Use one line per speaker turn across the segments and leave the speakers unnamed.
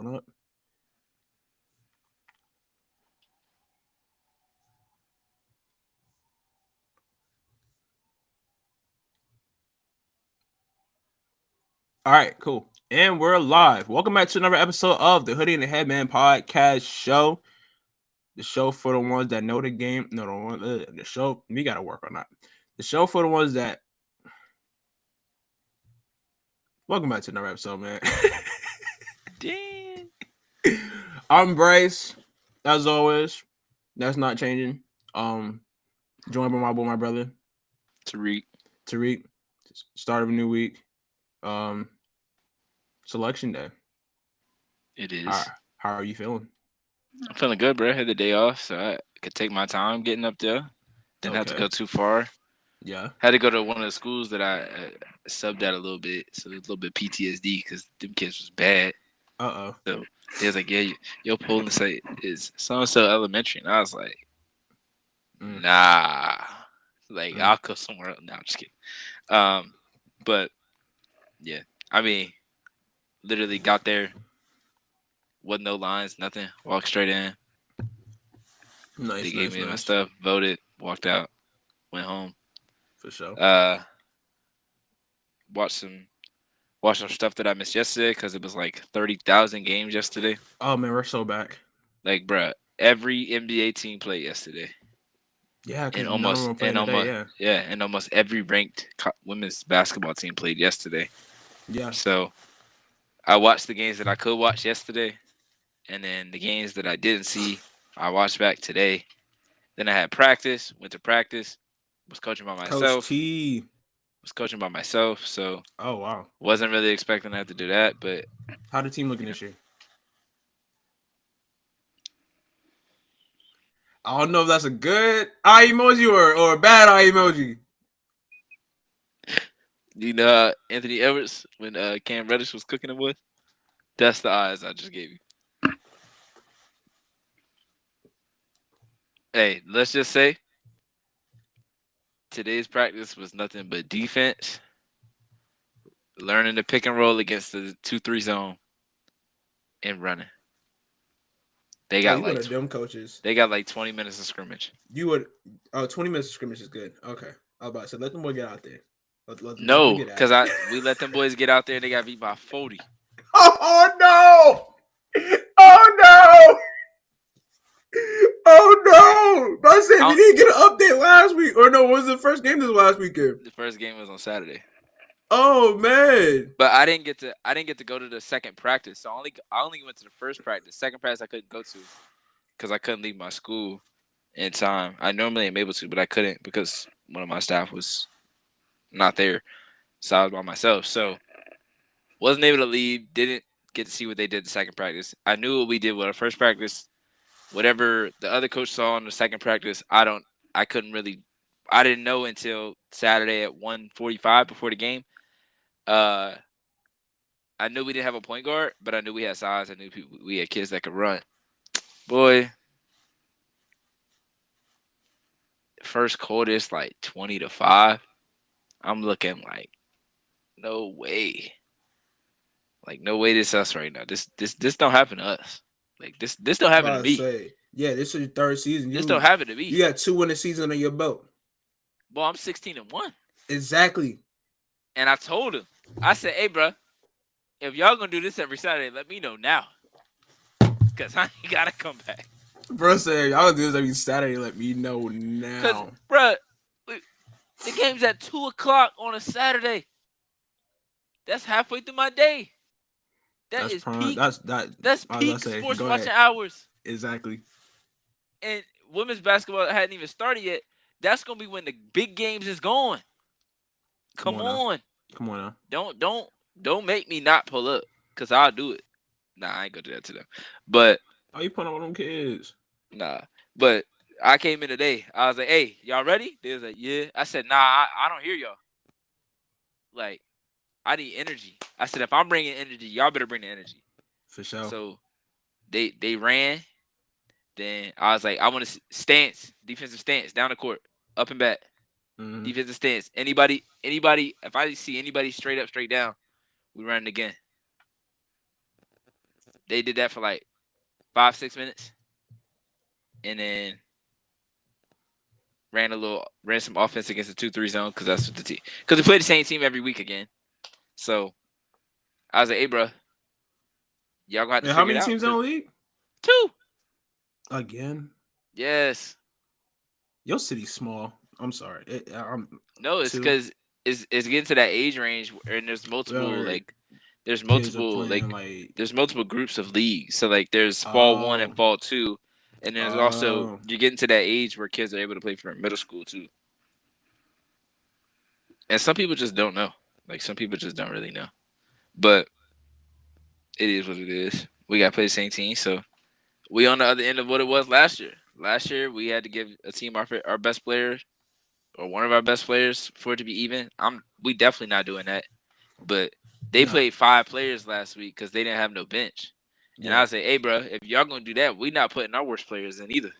Up. All right, cool. And we're live. Welcome back to another episode of the Hoodie and the Headband podcast show. The show for the ones that know the game. No, the show. We got to work on that. The show for the ones that. Welcome back to another episode, man.
Damn.
I'm Bryce. As always, that's not changing. Joined by my brother
Tariq.
Tariq. Start of a new week. Um, Selection day.
It
How
is.
how are you feeling?
I'm feeling good, bro. I had the day off, so I could take my time getting up there. Didn't have to
Okay.
go too far.
Yeah.
Had to go to one of the schools that I subbed at a little bit, so a little bit PTSD because them kids was bad.
Uh oh.
So they was like, "Yeah, your polling site is so and so elementary," and I was like,
Mm,
"Nah, like
mm.
I'll go somewhere else." No, I'm just kidding. Um, but yeah, I mean, literally got there, wasn't no lines, nothing. Walked straight in. They
Nice,
gave
nice,
me my
nice.
stuff, voted, walked out, went home.
For sure.
Uh, watched some stuff that I missed yesterday because it was like 30,000 games yesterday.
Oh man, we're so back.
Like, bruh, every NBA team played yesterday,
Yeah, because
and
none of them
almost
are playing
and
today.
almost
Yeah,
yeah, and almost every ranked women's basketball team played yesterday.
yeah.
So I watched the games that I could watch yesterday, and then the games that I didn't see, I watched back today. Then I had practice, went to practice, was coaching by
Coach
myself,
T.
so
Oh wow.
wasn't really expecting to have to do that, but
How the team looking
you know,
this year? I don't know if that's a good eye emoji or a bad eye emoji.
Anthony Edwards when Cam Reddish was cooking him with. That's the eyes I just gave you. Hey, let's just say today's practice was nothing but defense, learning to pick and roll against the 2-3 zone, and running. They
Oh,
got
you one
like
of them coaches.
they got like 20 minutes of scrimmage.
You would. Oh, 20 minutes of scrimmage is good. Okay. I was about to say, let them boy get out there. Let them
No,
get
because
at it.
we let them boys get out there and they got beat by 40.
Oh no! Oh no! Oh no! I said we
I,
didn't get an update last week, or no? Was the first game this last weekend?
the first game was on Saturday,
Oh man!
but I didn't get to go to the second practice. So I only went to the first practice. Second practice I couldn't go to because I couldn't leave my school in time. I normally am able to, but I couldn't because one of my staff was not there. So I was by myself. So wasn't able to leave. Didn't get to see what they did the second practice. I knew what we did with our first practice. Whatever the other coach saw in the second practice, I couldn't really. I didn't know until Saturday at 1:45 before the game. Uh, I knew we didn't have a point guard, but I knew we had size. I knew we had kids that could run. Boy, first quarter is like 20-5. I'm looking like no way. Like no way this us right now. This don't happen to us. Like this don't happen to
I
me.
say, yeah, this is your third season.
This don't
You
happen to
you
me.
got two winning season under your belt.
Boy, I'm 16-1.
Exactly,
And I told him, I said, hey, bro, if y'all gonna do this every Saturday, let me know now. Cause I ain't gotta come back.
bro. Said y'all do this every Saturday. Let me know
Cause,
now.
bro, the game's at 2 o'clock on a Saturday. That's halfway through my day. That
That's
is
prime.
peak.
That.
That's
I was gonna
peak
say.
sports
Go
watching
ahead.
hours.
Exactly.
And women's basketball hadn't even started yet. That's gonna be when the big games is going.
Come
Come
on now.
on.
Come on now.
Don't don't don't make me not pull up. Cause I'll do it. Nah, I ain't gonna do that to them. But
How you putting on them kids?
nah. But I came in today. I was like, hey, y'all ready? They was like, yeah. I said, nah, I don't hear y'all. Like, I need energy. I said, if I'm bringing energy, y'all better bring the energy.
For sure.
So they ran. Then I was like, I want to stance, defensive stance, down the court, up and back,
Mm-hmm.
defensive stance. Anybody. If I see anybody straight up, straight down, we run it again. They did that for like 5-6 minutes, and then ran some offense against the 2-3 zone because that's what the team. Because we play the same team every week again. So I was like, hey, bro, y'all gonna have to
And how
figure it
many
out.
teams in the league?
2.
Again?
Yes.
Your city's small. I'm sorry.
No, it's
2.
because it's getting to that age range, and there's multiple
Where
there's
kids are
multiple
playing like.
there's multiple groups of leagues. So like there's fall 1 and
Oh.
fall 2, and there's also
Oh.
you're getting to that age where kids are able to play for middle school too. And some people just don't know. Like some people just don't really know. But it is what it is. We got to play the same team, so we on the other end of what it was last year. Last year we had to give a team our best player or one of our best players for it to be even. We definitely not doing that. But they
No.
played 5 players last week because they didn't have no bench. And
Yeah.
I say, hey, bro, if y'all gonna do that, we not putting our worst players in either.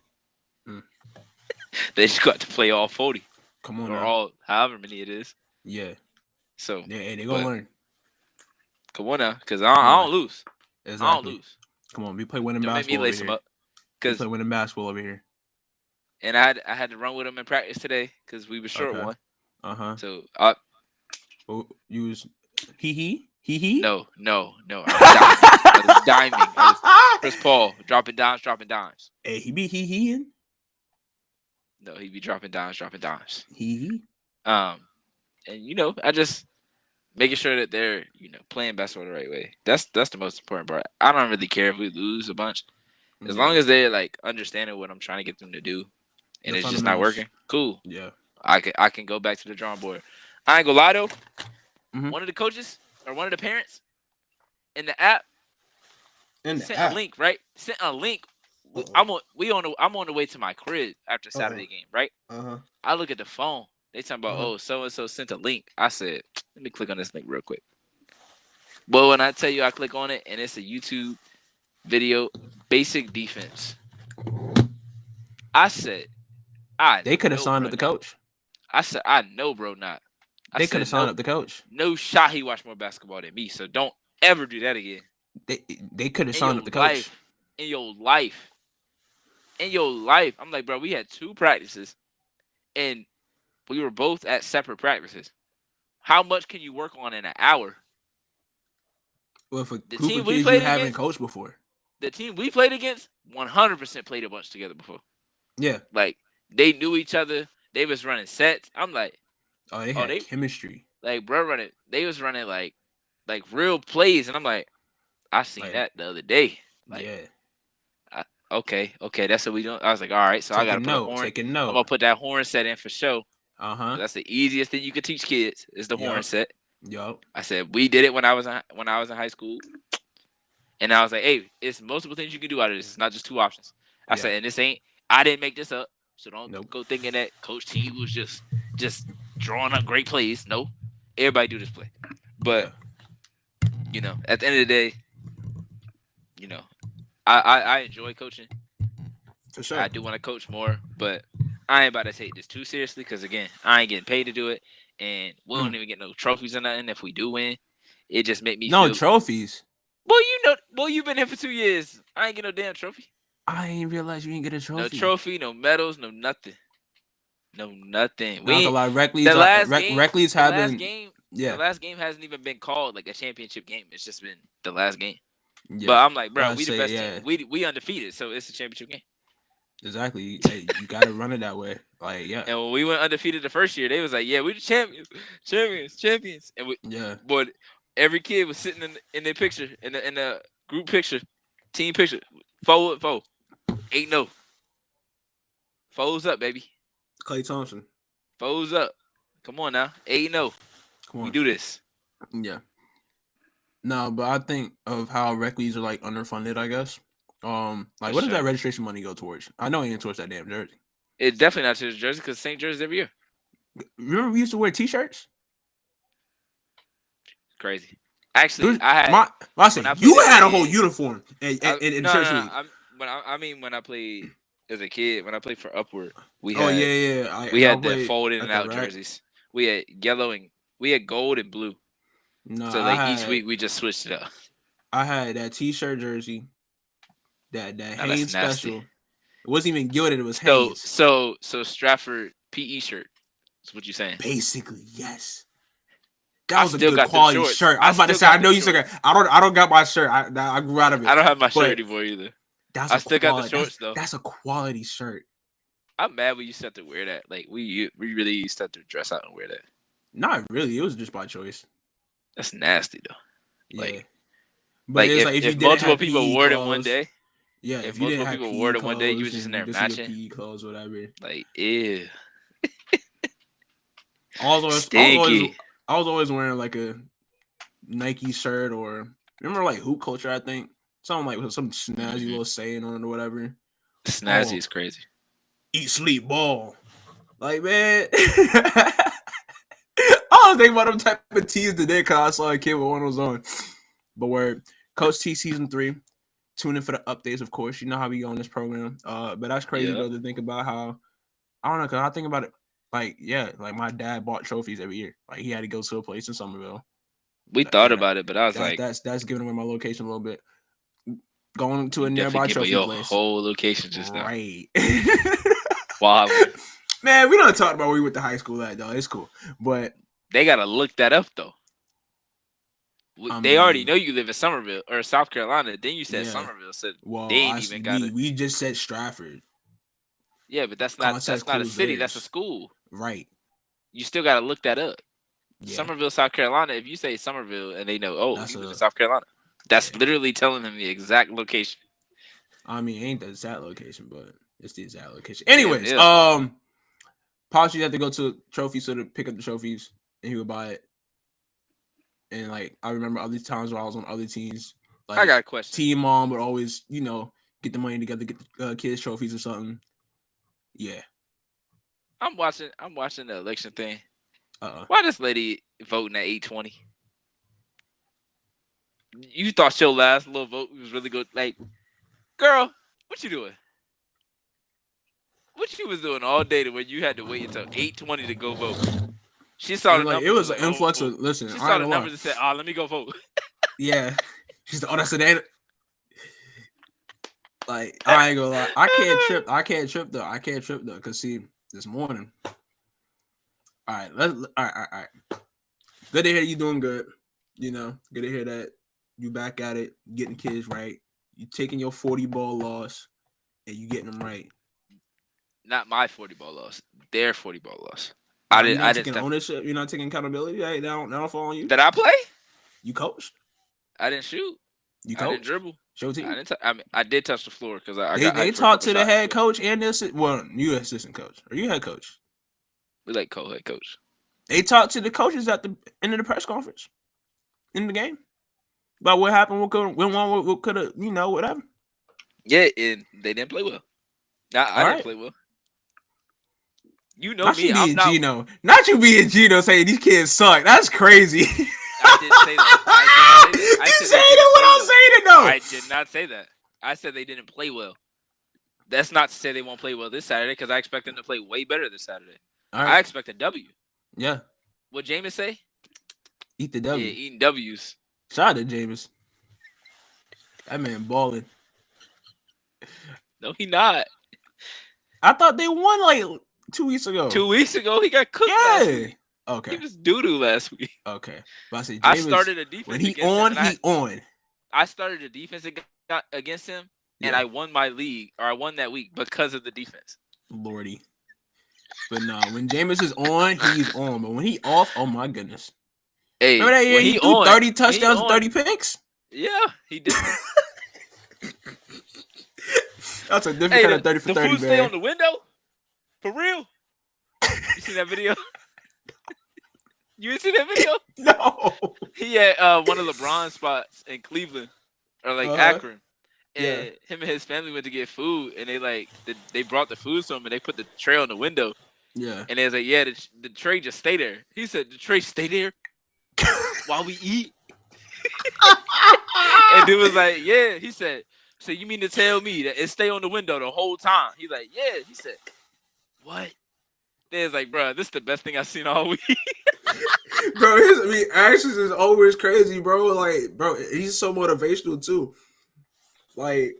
Mm.
They just got to play all 40
Come on
or
now.
all however many it is.
Yeah.
So
Yeah, they gonna learn.
come on now, because I don't lose.
Exactly.
I don't lose.
Come on, we play winning
Don't make me
basketball
lace
over
them
here.
up.
We
Cause
play winning basketball over here.
and I had to run with them in practice today because we were short one. So
you was he.
No. I was diming. I was Chris Paul dropping dimes.
Hey, he be he-heing?
No, he be dropping dimes.
He.
And I just making sure that they're playing basketball the right way. That's the most important part. I don't really care if we lose a bunch, as long as they're like understanding what I'm trying to get them to do, and it's just not working. Cool.
Yeah.
I can go back to the drawing board. I ain't gonna lie though.
Mm-hmm.
One of the coaches or one of the parents in the app sent a link, right? Sent a link. I'm on the way to my crib after Saturday game, right? I look at the phone. They talking about so and so sent a link. I said, let me click on this link real quick. But when I tell you I click on it and it's a YouTube video, basic defense. I said,
they could have signed up the coach.
I said, I know, bro, not.
They could have signed up the coach.
No shot he watched more basketball than me, so don't ever do that again.
They could have signed up the coach.
In your life. I'm like, bro, we had 2 practices, and we were both at separate practices. How much can you work on in an hour?
Well, for the group of kids you haven't coached before.
The team we played against 100% played a bunch together before.
Yeah.
Like, they knew each other. They was running sets. I'm like,
they had chemistry.
Like, bro, they was running like real plays, and I'm like, I seen that the other day. Like,
yeah.
Okay, that's what we doing. I was like, all right, so I gotta put a horn. I'm gonna put that horn set in for show. That's the easiest thing you could teach kids is the horn set.
Yup.
I said we did it when I was in high school, and I was like, hey, it's multiple things you can do out of this. It's not just 2 options. I said, and this ain't. I didn't make this up, so don't go thinking that Coach T was just drawing up great plays. No, everybody do this play, but at the end of the day, I enjoy coaching.
For sure.
I do want to coach more, but I ain't about to take this too seriously because, again, I ain't getting paid to do it, and we don't even get no trophies or nothing if we do win. It just make me feel...
trophies.
Boy, you've been here for 2 years. I ain't get no damn trophy.
I ain't realize you ain't get a trophy.
No trophy, no medals, no nothing. No nothing.
The
last game hasn't even been called like a championship game. It's just been the last game.
Yeah.
But I'm like, bro, we the best team. We undefeated, so it's a championship game.
Exactly. Hey, you gotta run it that way. Like, yeah.
And when we went undefeated the first year, they was like, yeah, we the champions. And but every kid was sitting in their picture, in the group picture, team picture, 4-4. 8-0. Foes up, baby.
Klay Thompson.
Foes up. Come on now. 8-0. Come on. We do this.
Yeah. No, but I think of how rec leagues are like underfunded, I guess. What does that registration money go towards? I know it ain't towards that damn jersey.
It's definitely not towards jersey because same jerseys every year.
Remember we used to wear t-shirts?
Crazy. Actually, I had
you had a whole uniform in church league.
When I played as a kid, when I played for Upward, we
had
we had the folded and out jerseys. We had yellow and we had gold and blue. No, so each week we just switched it up.
I had that T-shirt jersey, that
Now that's
Hanes
nasty.
special. It wasn't even gilded. It was
So
Hanes.
so Stratford PE shirt. That's what you saying?
Basically, yes. That
I
was a
still
good
got them
quality
shorts.
shirt. I was about to say, I know you still got. I don't got my shirt. I grew out of it.
I don't have my shirt
But
anymore either.
that's
I
a
still got the
quality.
shorts though.
That's a quality shirt.
I'm mad we used to have to wear that. Like we really used to have to dress out and wear that.
Not really. It was just by choice.
That's nasty though.
Yeah. But
Like
it's like if you
if
didn't
multiple
have
people
PE
wore it one
clothes,
day,
yeah,
if
if you didn't
multiple
have
people wore
PE
it one day, you was
clothes
just in
and
there
this is your
matching.
PE clothes, whatever.
Like ew.
I was
Stinky.
always wearing like a Nike shirt or remember like hoop culture. I think something like with some snazzy little saying on it or whatever.
Snazzy is crazy.
Eat, sleep, ball. Like man, I was thinking about them type of tees today because I saw a kid with one of those on. But where Coach T season 3. Tune in for the updates, of course. You know how we go on this program. But that's crazy though to think about how I don't know, cause I think about it like like my dad bought trophies every year. Like he had to go to a place in Somerville.
We thought about it, but I was like,
that's giving away my location a little bit. Going to a nearby
definitely give
trophy
your
place.
whole location just now.
Right.
Wow.
Man, we don't talk about where we went to high school at though. It's cool, but
they gotta look that up though. They already know you live in Somerville or South Carolina. Then you said Somerville, so they ain't even got it.
We just said Stratford.
Yeah, but that's not a city. That's a school.
Right.
You still gotta look that up.
Yeah.
Somerville, South Carolina. If you say Somerville and they know, you live in South Carolina, that's literally telling them the exact location.
I mean, ain't the exact location, but it's the exact location. Anyways, Pops used to have to go to trophy store to pick up the trophies, and he would buy it. And like I remember other times when I was on other teams, like
I got a question.
Team Mom would always, get the money together, get the kids trophies or something. Yeah.
I'm watching the election thing. Why this lady voting at 8:20? You thought your last little vote was really good. Like, girl, what you doing? What you was doing all day to where you had to wait until 8:20 to go vote? She saw the numbers.
It was an influx of listen.
She saw the numbers and said, let me go vote.
Yeah. She's that's an like I ain't gonna lie. I can't trip though. Cause see, this morning. All right. Good to hear you doing good. Good to hear that you back at it, getting kids right. You taking your 40 ball loss and you getting them right.
Not my 40 ball loss. Their 40 ball loss.
I didn't taking ownership. You're not taking accountability. They don't fall on you.
Did I play?
You coached.
I didn't shoot.
You coached.
I didn't dribble.
Show team.
I did touch the floor because
they talked to the head coach and you assistant coach. Are you head coach?
We like co-head coach.
They talked to the coaches at the end of the press conference in the game about what happened. What could have whatever.
Yeah, and they didn't play well. I didn't play well. You know
not
me.
I'm not Gino. Not you being Gino saying these kids suck. That's crazy.
I did say that.
You said it without saying it though.
I did not say that. I said they didn't play well. That's not to say they won't play well this Saturday because I expect them to play way better this Saturday. Right. I expect a W.
Yeah.
What Jameis say?
Eat the W.
Yeah, eating W's.
Shout out to Jameis. That man balling.
No, he not.
I thought they won like 2 weeks ago.
2 weeks ago, he got cooked last week.
Okay.
He was doo-doo last week.
Okay. But
I started a defense
when he on.
I started a defense against him, and I won my league, or I won that week because of the defense.
Lordy. But no, when Jameis is on, he's on. But when he off, oh my goodness.
Hey,
remember that year he threw 30 touchdowns and 30 picks?
Yeah, he did.
That's a different kind of 30 for 30, man.
The food stay on the window? For real? You seen that video? You didn't see that video?
No.
He had one of LeBron's spots in Cleveland or like Akron. And him and his family went to get food, and they brought the food to him, and they put the tray on the window.
Yeah.
And they was like, the tray just stay there. He said, the tray stay there while we eat? And dude was like, yeah. He said, so you mean to tell me that it stay on the window the whole time? He's like, yeah. He said, what? They was like, bro, this is the best thing I've seen all week.
Bro, his actions is always crazy, bro. Like, bro, he's so motivational too. Like,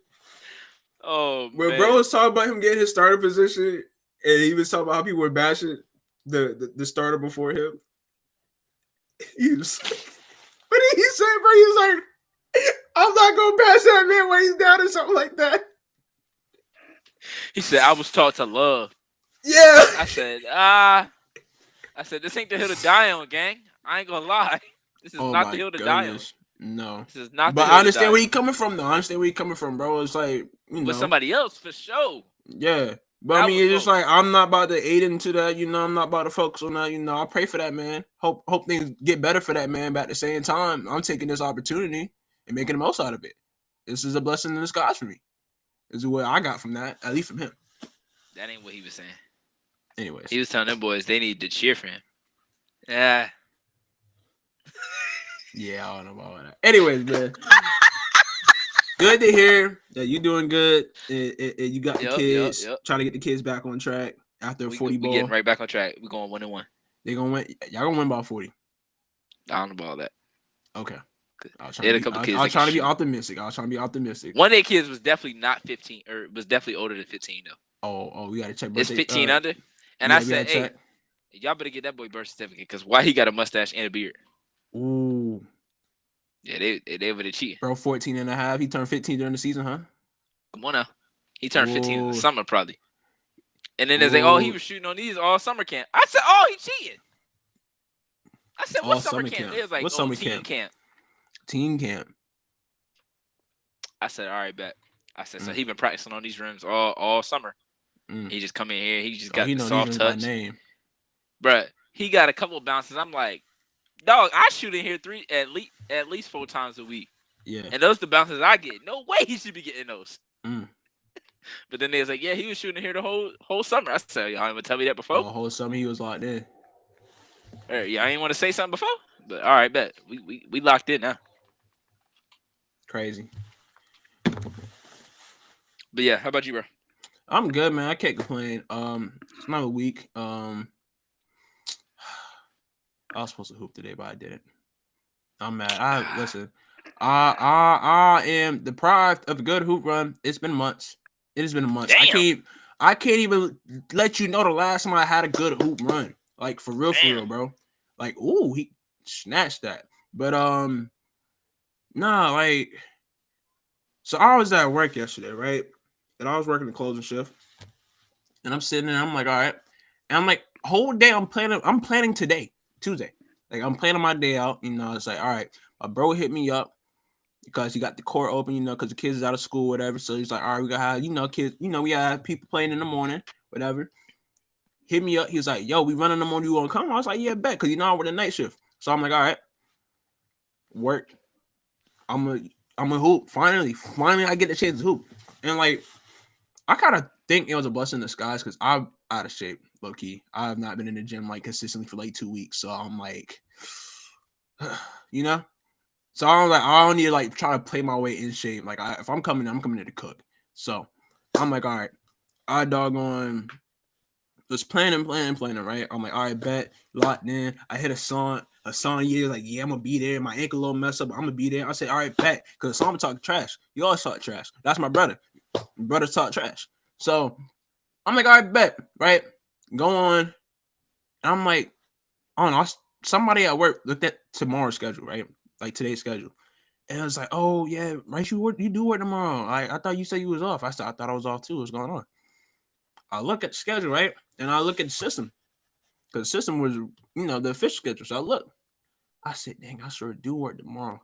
Oh
when bro
man.
was talking about him getting his starter position, and he was talking about how people were bashing the starter before him. He was, what did he say, bro? He was like, I'm not gonna bash that man when he's down or something like that.
He said, I was taught to love.
Yeah.
I said, this ain't the hill to die on, gang. I ain't gonna lie. This is
Oh
not the
my
hill to die on.
goodness. No.
This is not the
But
hill
I
to
understand
die
where he
on.
coming from, though. I understand where he coming from, bro. It's like, you know.
With somebody else, for sure.
Yeah. But
That
I mean,
was
it's just
folk.
like, I'm not about to aid into that, you know. I'm not about to focus on that, you know. I pray for that man. Hope things get better for that man. But at the same time, I'm taking this opportunity and making the most out of it. This is a blessing in disguise for me. This is what I got from that, at least from him.
That ain't what he was saying.
Anyways.
He was telling them boys they need to cheer for him. Yeah.
Yeah, I don't know about that. Anyways, man. Good to hear that you doing good. And you got the kids trying to get the kids back on track after a 40 ball.
We getting right back on track. We going 1-1.
They gonna win. Y'all gonna win by 40.
I don't know about that.
Okay. I was
They had a couple kids.
I was trying to be optimistic.
One of their kids was definitely not 15, or was definitely older than 15 though.
Oh, we gotta check.
It's 15 under. And I said, hey, y'all better get that boy birth certificate because why he got a mustache and a beard?
Ooh.
Yeah, they over there cheating.
Bro, 14 and a half. He turned 15 during the season, huh?
Come on now. He turned 15 in the summer probably. And then they say, oh, he was shooting on these all summer camp. I said, oh, he cheating. I said, what summer camp? They was like, oh, teen camp.
Teen camp.
I said, all right, bet. I said, so he been practicing on these rims all summer. He just come in here. He just got the soft touch. Bruh, he got a couple of bounces. I'm like, dog, I shoot in here at least 4 times a week.
Yeah.
And those the bounces I get. No way he should be getting those. But then they was like, yeah, he was shooting here the whole summer. I said, y'all ain't gonna tell me that before.
The whole summer he was locked in.
Yeah, I ain't want to say something before. But all right, bet. We locked in now.
Crazy.
But yeah, how about you, bro?
I'm good, man. I can't complain. It's another week. I was supposed to hoop today, but I didn't. I'm mad. Listen. I am deprived of a good hoop run. It's been months. It has been months.
Damn.
I can't even let you know the last time I had a good hoop run. Like for real, bro. Like, ooh, he snatched that. But nah, like, so I was at work yesterday, right? And I was working the closing shift. And I'm sitting there, I'm like, all right. And I'm like, whole day I'm planning today, Tuesday. Like I'm planning my day out, you know. It's like, all right, my bro hit me up because he got the court open, you know, because the kids is out of school, whatever. So he's like, all right, we gotta have, you know, kids, you know, we have people playing in the morning, whatever. Hit me up. He was like, yo, we running in the morning, you wanna come? I was like, yeah, bet, because you know I work the night shift. So I'm like, all right, work. I'm a hoop. Finally, I get the chance to hoop. And like, I kind of think it was a blessing in disguise because I'm out of shape, low key. I have not been in the gym like consistently for like 2 weeks. So I'm like, you know? So I'm like, I don't need to like try to play my way in shape. Like if I'm coming in to cook. So I'm like, all right, I doggone was planning, right? I'm like, all right, bet, locked in. I hit a song like, yeah, I'm gonna be there. My ankle a little mess up, but I'm gonna be there. I said, all right, bet, because the song talk trash. You always talk trash. That's my brother. My brother talk trash. So I'm like, all right, bet, right? Go on. And I'm like, I don't know. Somebody at work looked at tomorrow's schedule, right? Like today's schedule. And it was like, oh yeah, right, you do work tomorrow. I thought you said you was off. I thought I was off too. What's going on? I look at the schedule, right? And I look at the system. Because the system was, you know, the official schedule. So I look. I said, dang, I sure do work tomorrow.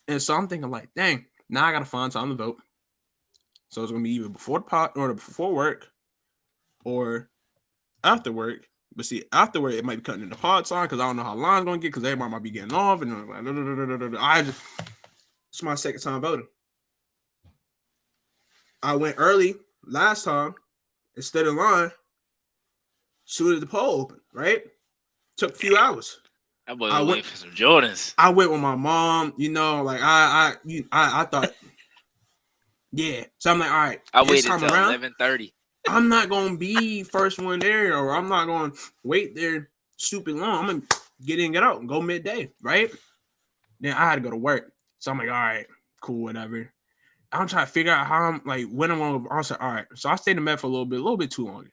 And so I'm thinking like, dang, now I gotta find time to vote. So it's gonna be either before the pot or before work or after work. But see, after work, it might be cutting in the pod time because I don't know how line's gonna get because everybody might be getting off and like, it's my second time voting. I went early last time instead of line. Soon as the poll open, right? Took a few hours.
That boy was waiting for some Jordans.
I went with my mom, you know, like I thought, yeah. So I'm like, all right,
I waited until 11:30.
I'm not gonna be first one there, or I'm not gonna wait there stupid long. I'm gonna get in, get out, and go midday, right? Then I had to go to work, so I'm like, all right, cool, whatever. I'm trying to figure out how I'm like when I'm gonna. I was like, all right, so I stayed in bed for a little bit too long.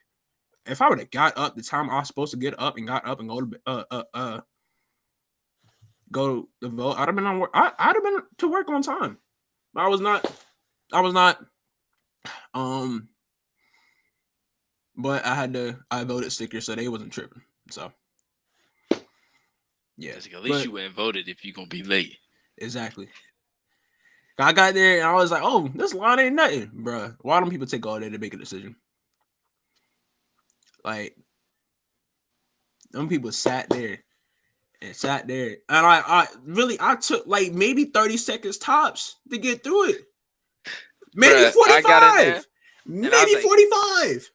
If I would have got up the time I was supposed to get up and got up and go to vote, I'd have been on work. I'd have been to work on time. But I was not. I was not. Um, but I voted sticker, so they wasn't tripping. So yeah,
At least you went and voted if you're gonna be late.
Exactly. I got there and I was like, oh, this line ain't nothing, bro. Why don't people take all day to make a decision? Like, them people sat there. And I took like maybe 30 seconds tops to get through it. Maybe
Bruh,
45. Maybe 45.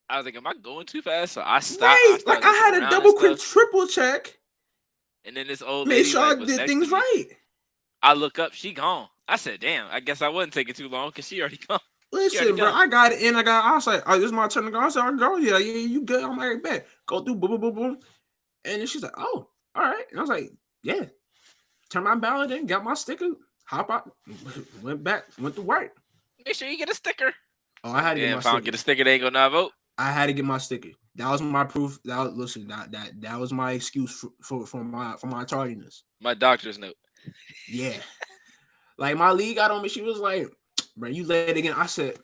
I was like, am I going too fast? So I stopped.
Right. Like I had a double quick triple check.
And then this old lady
made sure I did things right.
I look up, she gone. I said, damn, I guess I wasn't taking too long because she already gone.
Listen, bro, I got it in. I was like, oh, this is my turn to go. I said, I'll go. Yeah, you good. I'm like, bet. Go through, boom, boom, boom, boom. And then she's like, oh, all right. And I was like, yeah. Turn my ballot in, got my sticker, hop out, went to work.
Make sure you get a sticker.
Oh, I had to get my sticker.
If I don't get a sticker, they ain't gonna not vote.
I had to get my sticker. That was my proof. That was my excuse for my tardiness.
My doctor's note.
Yeah. Like my league got on me. She was like, bro, you late again. I said,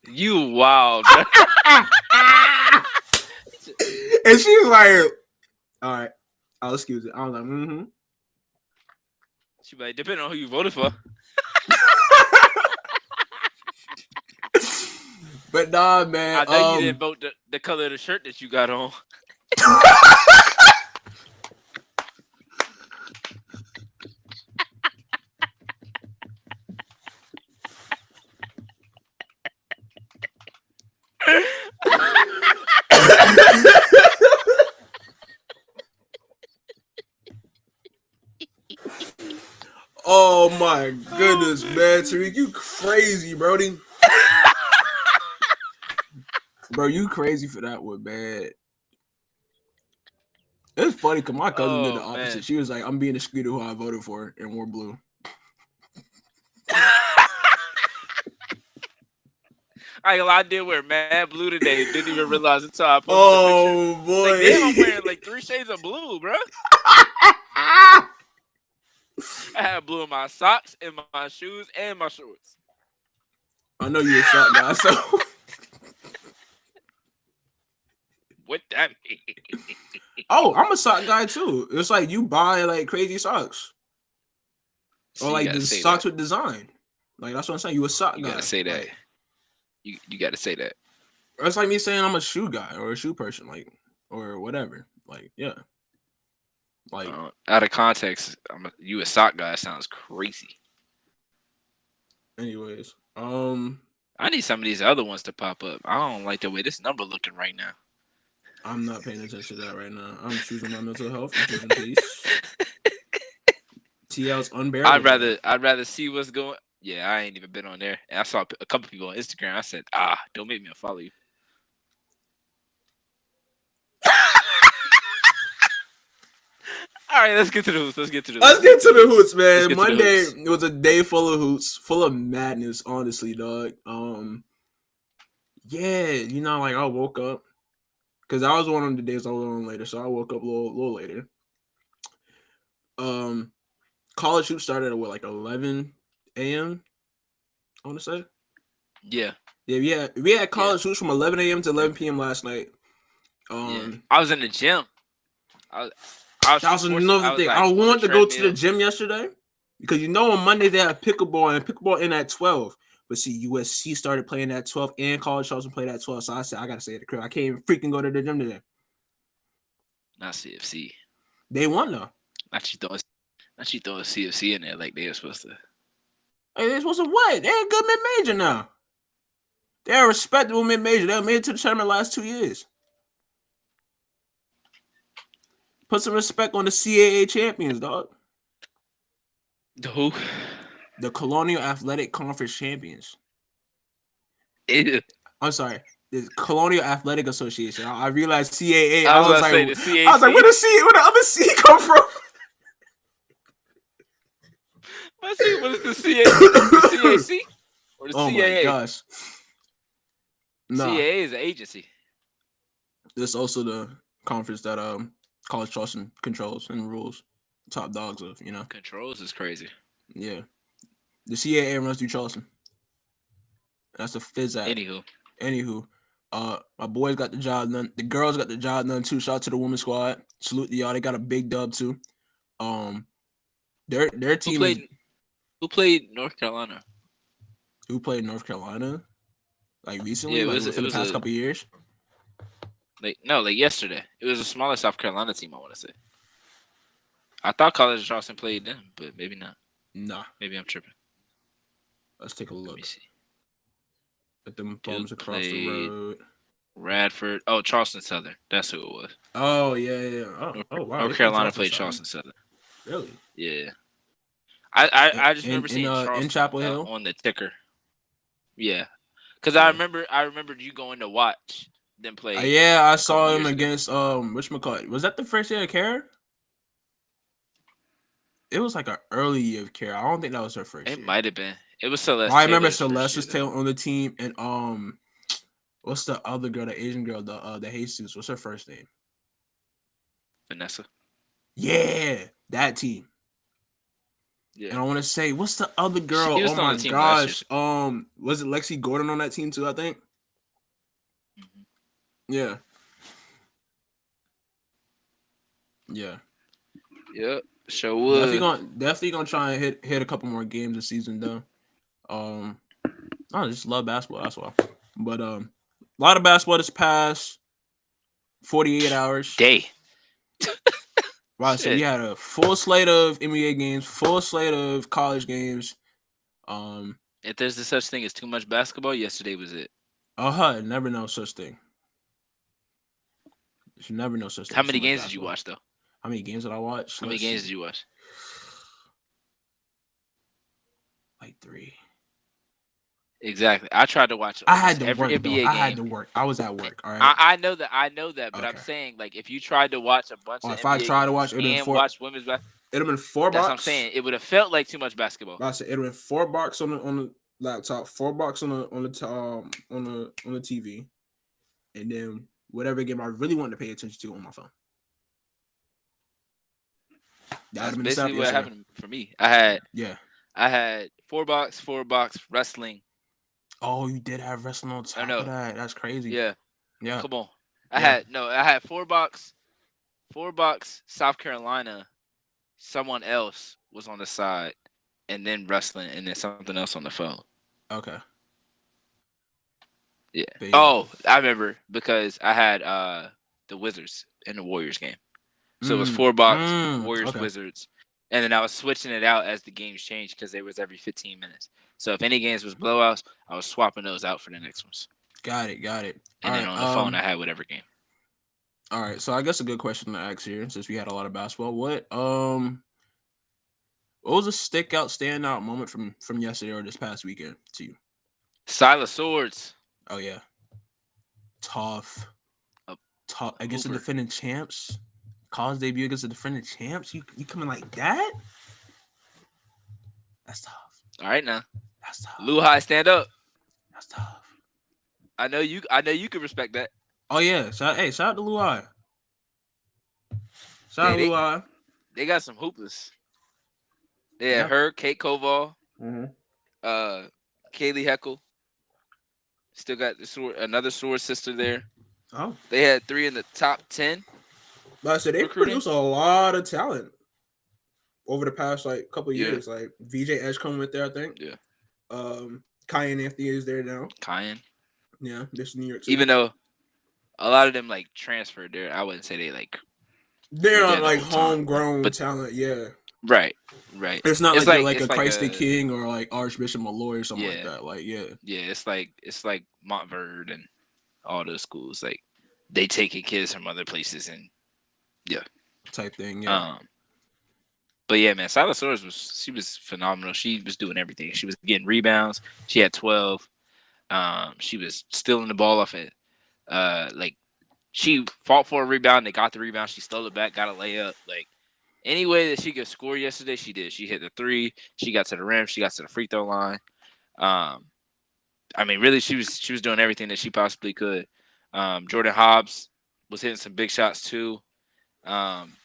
you wild.
And she was like, all right, I'll excuse it. I was like, mm-hmm.
She was like, depending on who you voted for.
But nah, man.
I know you didn't vote the color of the shirt that you got on.
Oh my goodness, man. Tariq, you crazy, Brody. Bro, you crazy for that one, man. It's funny because my cousin did the opposite. Man. She was like, I'm being a scooter who I voted for and wore blue.
I did wear mad blue today. Didn't even realize until I posted
the picture. Boy.
Like, damn, I'm wearing like 3 shades of blue, bro. I had blue in my socks, in my shoes, and my shorts.
I know you're a sock guy, so.
What that mean?
Oh, I'm a sock guy too. It's like you buy like crazy socks. So or like the socks with design. Like that's what I'm saying. You a sock guy.
You gotta say that.
Like,
you gotta say that.
It's like me saying I'm a shoe guy or a shoe person, like or whatever. Like, yeah. Like
out of context, you a sock guy sounds crazy.
Anyways,
I need some of these other ones to pop up. I don't like the way this number looking right now.
I'm not paying attention to that right now. I'm choosing my mental health. I'm choosing peace. TL's unbearable.
I'd rather see what's going. Yeah, I ain't even been on there. And I saw a couple people on Instagram. I said, don't make me unfollow you. All right, let's get to the hoots. Let's get to the
hoots, man. Monday was a day full of hoots, full of madness, honestly, dog. Yeah, you know, like I woke up because I was one of the days I was on later, so I woke up a little later. College hoops started at what, like 11 a.m. I want to say.
Yeah.
Yeah, we had college hoops from 11 a.m. to 11 p.m. last night.
I was in the gym.
That was another thing. I wanted to go to the gym yesterday because on Monday they have pickleball and pickleball in at 12. But see, USC started playing at 12 and college also played at 12. So I said I gotta stay at the crib. I can't even freaking go to the gym today.
Not CFC.
They won though.
Not you throwing CFC in there like they were supposed to.
Hey, they're supposed to what? They're a good mid-major now. They're a respectable mid-major. They made it to the tournament the last 2 years. Put some respect on the CAA champions, dog.
The who?
The Colonial Athletic Conference champions.
Ew.
I'm sorry. The Colonial Athletic Association. I realized CAA.
I was
I
about
was
to say the
like,
CAC.
where the other C come from?
I see. What is the the CAC or the
Oh my
CAA?
gosh. Nah,
CAA is an agency.
this also the conference that College Charleston controls and rules. Top dogs of,
Controls is crazy.
Yeah. The CAA runs through Charleston. That's a phys act. Anywho, my boys got the job done. The girls got the job done too. Shout out to the women's squad. Salute to y'all. They got a big dub too. Their team
Who played North Carolina?
Who played North Carolina? Like recently,
Yeah,
within the past couple of years.
Like yesterday. It was a smaller South Carolina team. I want to say. I thought College of Charleston played them, but maybe not.
Nah.
Maybe I'm tripping.
Let's take a look.
Let me see.
At them bums across the road.
Radford. Oh, Charleston Southern. That's who it was.
Oh yeah. Oh wow.
North Carolina played Charleston Southern.
Really?
Yeah. I just remember seeing Charleston
in Chapel Hill
on the ticker. Yeah, because I remembered you going to watch them play.
Yeah, I saw him against whatchamacallit. Was that the first year of Kara? It was like an early year of Kara. I don't think that was her first year.
It might have been. It was Celeste.
I remember Celeste was on the team, and what's the other girl, the Asian girl, the Jesus? What's her first name?
Vanessa.
Yeah, that team. Yeah. And I want to say, what's the other girl? Oh my gosh. Was it Lexi Gordon on that team too? I think. Mm-hmm. Yeah. Yeah.
Yep. Sure would.
Definitely gonna try and hit a couple more games this season though. I just love basketball. That's why. But a lot of basketball this past 48 hours.
Day.
Wow, so we had a full slate of NBA games, full slate of college games.
If there's a such thing as too much basketball, yesterday was it.
Never no such thing. You never know such thing.
How many games did you watch though?
How many games did I watch?
How many games did you watch?
Like 3.
Exactly. I tried to watch.
I had to work.
NBA game.
I had to work. I was at work. All right.
I know that. But okay. I'm saying, like, if you tried to watch a bunch of
if I tried to watch,
watch women's basketball,
it'd have been $4.
That's what I'm saying. It would have felt like too much basketball.
I said it'd have been $4 on the laptop, $4 on the TV, and then whatever game I really wanted to pay attention to on my phone.
That's basically what happened for me. I had $4 wrestling.
Oh, you did have wrestling on top of that. That's crazy.
Yeah. Come on. I had $4. South Carolina. Someone else was on the side, and then wrestling, and then something else on the phone.
Okay.
Yeah. Oh, I remember because I had the Wizards in the Warriors game. So it was $4 Warriors Wizards, and then I was switching it out as the games changed because they was every 15 minutes. So if any games was blowouts, I was swapping those out for the next ones.
Got it.
And then on the phone, I had whatever game.
All right, so I guess a good question to ask here, since we had a lot of basketball. What was a standout moment from yesterday or this past weekend to you?
Silas Swords.
Oh yeah, tough. Against the defending champs. College debut against the defending champs. You coming like that? That's tough.
All right now.
That's tough.
Lou High, stand up.
That's tough.
I know you can respect that.
Oh yeah. Shout out to Lou High. Shout out to Lou High.
They got some hoopers. Yeah, her, Kate Koval, Kaylee Heckle. Still got another Sword sister there.
Oh.
They had 3 in the top 10.
But I said they produced a lot of talent over the past couple of years. Like VJ Edgecombe went there, I think.
Yeah.
Kyan Anthony is there now.
Kyan.
Yeah, this is New York City.
Even though a lot of them transferred there, I wouldn't say
they're not homegrown talent. Yeah.
Right.
It's not like a Christ the King or like Archbishop Malloy or something like that.
Yeah, it's like Montverde and all those schools. Like they taking kids from other places and
type thing. Yeah.
But yeah, man, Silas Swords was phenomenal. She was doing everything. She was getting rebounds. She had 12. She was stealing the ball off it. Like she fought for a rebound. They got the rebound. She stole it back, got a layup. Like any way that she could score yesterday, she did. She hit the three. She got to the rim. She got to the free throw line. Um, I mean, really, she was doing everything that she possibly could. Jordan Hobbs was hitting some big shots too. Um,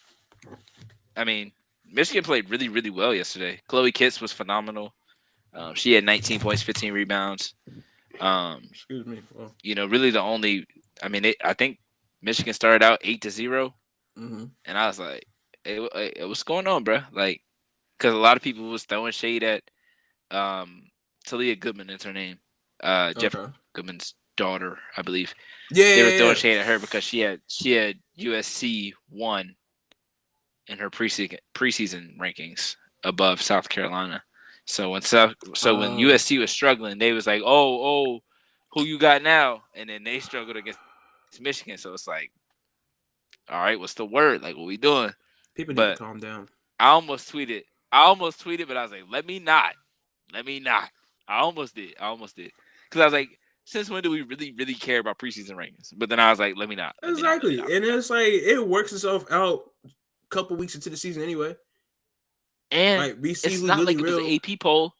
I mean, Michigan played really, really well yesterday. Chloe Kitts was phenomenal. She had 19 points, 15 rebounds.
Excuse me. Well,
Really the only. I mean, I think Michigan started out 8-0,
mm-hmm.
and I was like, what's going on, bro?" Like, because a lot of people was throwing shade at Talia Goodman is her name, Jeff
Okay.
Goodman's daughter, I believe.
Yeah,
They were
yeah,
throwing
yeah.
shade at her because she had USC one in her preseason rankings above South Carolina. So when USC was struggling, they was like, oh, who you got now? And then they struggled against Michigan. So it's like, all right, what's the word? Like, what we doing?
People need
But
to calm down.
I almost tweeted. But I was like, let me not. Let me not. I almost did. Because I was like, since when do we really, really care about preseason rankings? But then I was like, let me not. Let me not. Let me
Exactly,
not.
and it's like it works itself out a couple weeks into the season anyway.
And
Like we see
it's
who's
not
really
like it was an
real.
AP poll.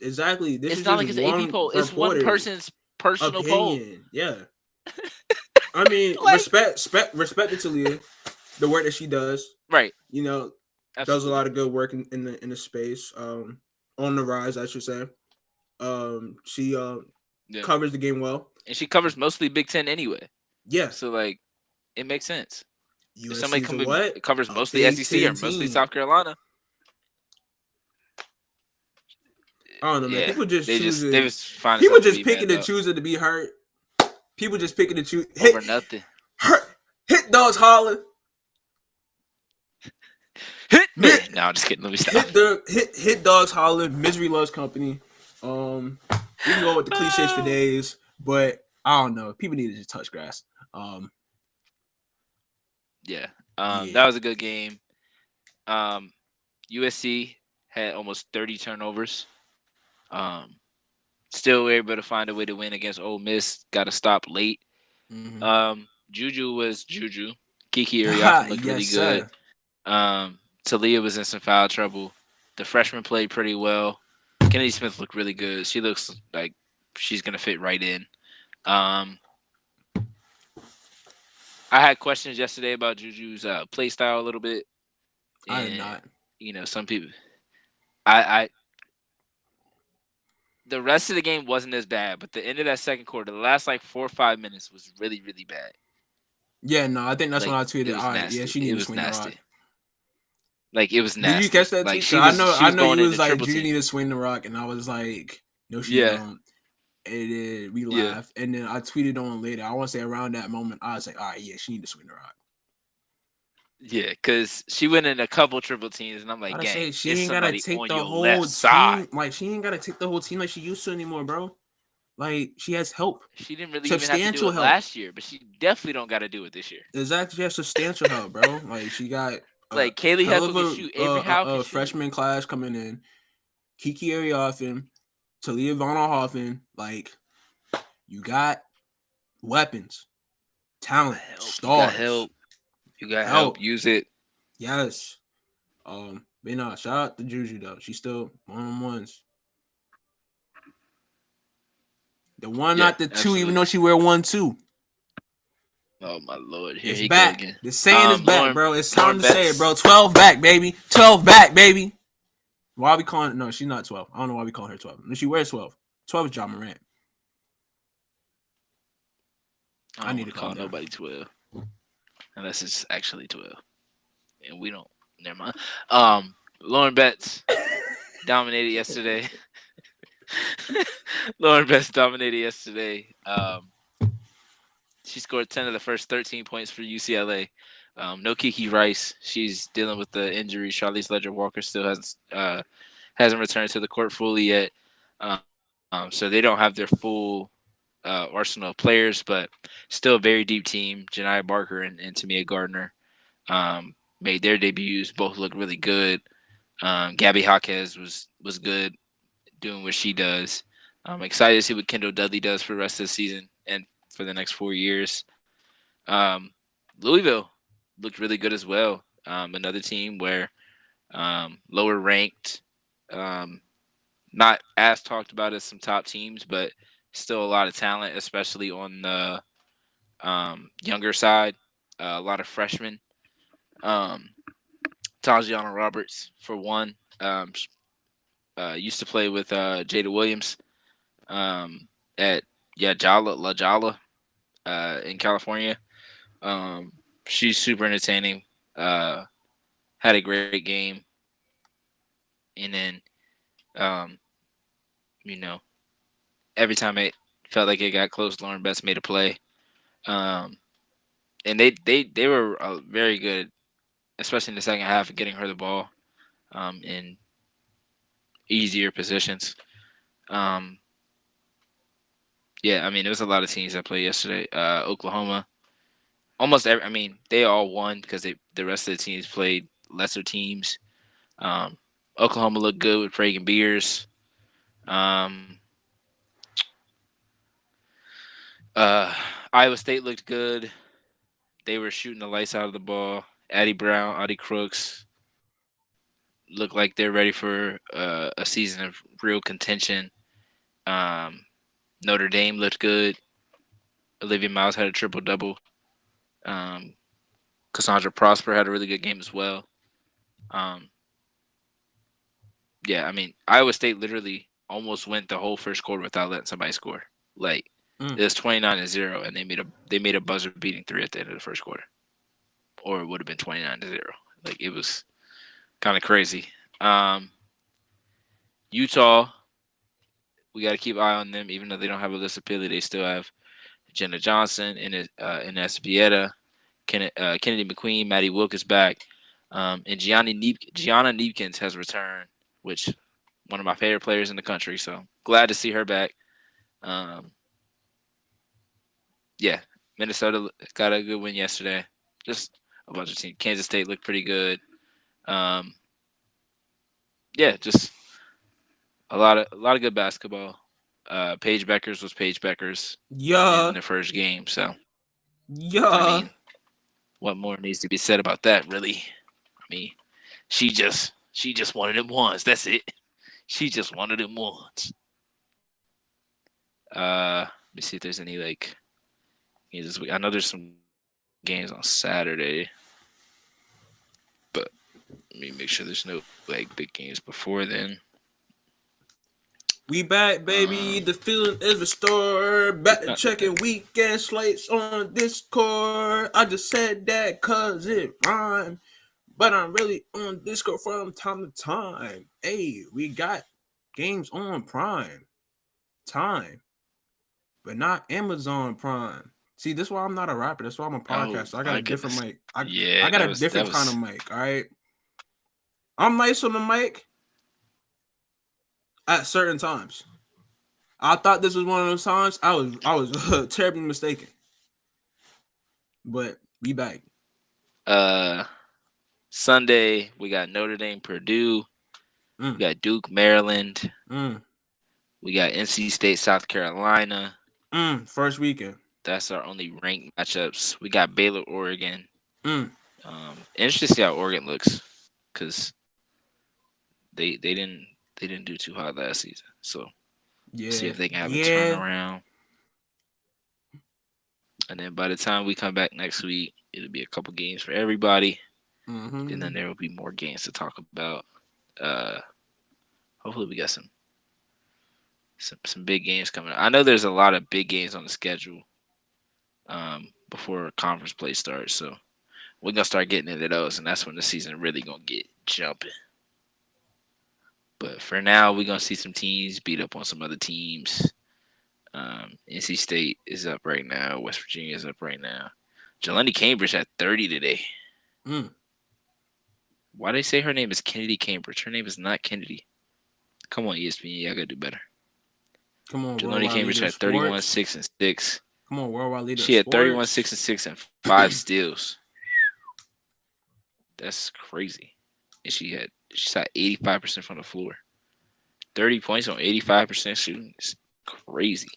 Exactly. This
It's
is
not
just
like it's an AP
one
poll. It's one
reporter
person's personal poll.
opinion. Yeah. I mean,
Like,
respect to Talia, the work that she does.
right.
You know, does a
Absolutely.
lot of good work in the space. On the rise, I should say. She
Yeah.
covers the game well.
And she covers mostly Big Ten anyway.
Yeah.
So, like, it makes sense. If somebody
USC is a what?
covers
A
mostly
Big
SEC or
Ten
mostly
team.
South Carolina,
I don't know, man.
yeah,
People just
they
choosing.
was finding
People
something to
just
be mad
picking and
about
choosing to be hurt. People just picking and choose.
over nothing.
Hit dogs holler.
Hit me! No, I'm just kidding. Let me stop.
Hit dogs holler. Misery loves company. We can go with the cliches for days, but I don't know. People need to just touch grass.
Yeah.
Yeah.
That was a good game. USC had almost 30 turnovers. Still able to find a way to win against Ole Miss. Got to stop late. Juju was Juju. Kiki Iriafen looked really
Yes,
good.
sir.
Talia was in some foul trouble. The freshman played pretty well. Kennedy Smith looked really good. She looks like she's gonna fit right in. I had questions yesterday about Juju's play style a little bit.
I did
And
not.
some people, I the rest of the game wasn't as bad, but the end of that second quarter, the last like 4 or 5 minutes was really, really bad.
Yeah, no, I think that's when
Like
I
it
tweeted.
was
All right, yeah,
nasty.
she
It
need to
was
swing the rock.
nasty. Like it was
Did you
nasty.
catch that
Like
tweet?
she
I
was
know,
she
I
was
know
going
you was
into
like,
triple
Judy
team.
need to swing the rock, and I was like, no, she
Yeah.
don't. And we
Yeah.
laughed, and then I tweeted on later. I want to say around that moment, I was like, all right, yeah, she need to swing the rock.
Yeah, because she went in a couple triple teams, and I'm like,
Gotta
gang,
say, she
it's
ain't gotta
somebody
take
on
the
your
whole
left side.
team. Like, she ain't gotta take the whole team like she used to anymore, bro. Like, she has help,
She didn't really even have to do
substantial
it
help.
last year, but she definitely don't got to do it this year.
Exactly, she has substantial help, bro. Like, she got a
Like Kaylee
hell
Heckle
of
can shoot. Avery Howe can
a
shoot.
freshman class coming in. Kiki Ariafen, Talia Vanderhoffen. Like, you got weapons, talent,
Help. You got
stars,
help. You got help.
help.
Use it.
Yes. But no, shout out to Juju though. She's still 1-on-1s. The one,
Yeah,
not the two, even
absolutely.
though she wear 1-2.
Oh my lord, here
It's
he go
back.
again.
The saying is back,
Lauren
bro. It's time to say it,
Betts.
bro. 12 back, baby. 12 back, baby. Why are we calling? No, she's not 12. I don't know why we calling her 12. She wears 12. 12 is John Morant.
I
I
don't
need
want
to
to call
calm down.
nobody 12 unless it's actually 12, and we don't. Never mind. Lauren Betts dominated yesterday. Lauren Betts dominated yesterday. She scored 10 of the first 13 points for UCLA. No Kiki Rice. She's dealing with the injury. Charlize Ledger Walker still hasn't returned to the court fully yet. So they don't have their full arsenal of players, but still a very deep team. Janiyah Barker and Tamia Gardner made their debuts. Both looked really good. Gabby Jaquez was good doing what she does. I'm excited to see what Kendall Dudley does for the rest of the season and for the next 4 years. Um, Louisville looked really good as well. Another team where lower ranked, um, not as talked about as some top teams, but still a lot of talent, especially on the younger side. A lot of freshmen. Um, Tajiana Roberts, for one, used to play with Jada Williams um, at La Jala in California. Um, she's super entertaining. Uh, had a great game, and then um, you know every time it felt like it got close, Lauren Betts made a play. Um, and they were very good, especially in the second half, of getting her the ball in easier positions. Um, yeah, I mean, there was a lot of teams that played yesterday. Oklahoma, almost every, I mean, they all won because the rest of the teams played lesser teams. Um, Oklahoma looked good with Reagan Beers. Um, uh, Iowa State looked good. They were shooting the lights out of the ball. Addie Brown, Audie Crooks look like they're ready for a season of real contention. Um, Notre Dame looked good. Olivia Miles had a triple double. Um, Cassandra Prosper had a really good game as well. Um, yeah, I mean, Iowa State literally almost went the whole first quarter without letting somebody score. Like it was 29-0, and they made a buzzer beating three at the end of the first quarter, or it would have been 29-0. Like it was kind of crazy. Um, Utah, we got to keep an eye on them, even though they don't have a list of Philly. They still have Jenna Johnson, Ines Vieta, Kennedy McQueen, Maddie Wilk is back, and Gianna Neepkins has returned, which one of my favorite players in the country. So glad to see her back. Um, yeah, Minnesota got a good win yesterday. Just a bunch of teams. Kansas State looked pretty good. Um, yeah, just a lot of good basketball. Paige Beckers was Paige Beckers in
Yeah,
the first game. So I
yeah.
mean, what more needs to be said about that? Really, I mean, she just wanted them ones. That's it. She just wanted them ones. Let me see if there's any like games this week. I know there's some games on Saturday, but let me make sure there's no like big games before then.
We back, baby. The feeling is restored. Back to
Not that
checking weekend slates on Discord. I just said that cause it rhymed. But I'm really on Discord from time to time. Hey, we got games on Prime time, but not Amazon Prime. See, this is why I'm not a rapper. That's why I'm a
Oh
podcaster. I got
my
a different
goodness.
mic. I
Yeah,
got
that
a
was that
different kind of
was
mic. All right, I'm nice on the mic at certain times. I thought this was one of those times. I was terribly mistaken. But we back.
uh Sunday. We got Notre Dame, Purdue. We
Mm,
got Duke, Maryland.
mm,
We got NC State, South Carolina.
First weekend.
That's our only ranked matchups. We got Baylor, Oregon.
Mm,
Interesting to see how Oregon looks because they didn't do too hot last season. So see
yeah,
if they can have a
yeah.
turnaround. And then by the time we come back next week, it'll be a couple games for everybody, and then
Mm-hmm.
there will be more games to talk about. Uh, Hopefully, we got some big games coming. I know there's a lot of big games on the schedule before conference play starts, so we're gonna start getting into those, and that's when the season really gonna get jumping. But for now, we're gonna see some teams beat up on some other teams. NC State is up right now. West Virginia is up right now. Jelani Cambridge had 30 today.
Mm.
Why they say her name is Kennedy Cambridge? Her name is not Kennedy. Come on, ESPN, y'all gotta do better.
Come on,
Jelani
worldwide
Cambridge
leader of
had 31,
sports.
6, and 6.
Come on, worldwide leader
She
of
had 31, 6,
sports.
and 6 and 5 steals. That's crazy. And she shot 85% from the floor. 30 points on 85% shooting. crazy.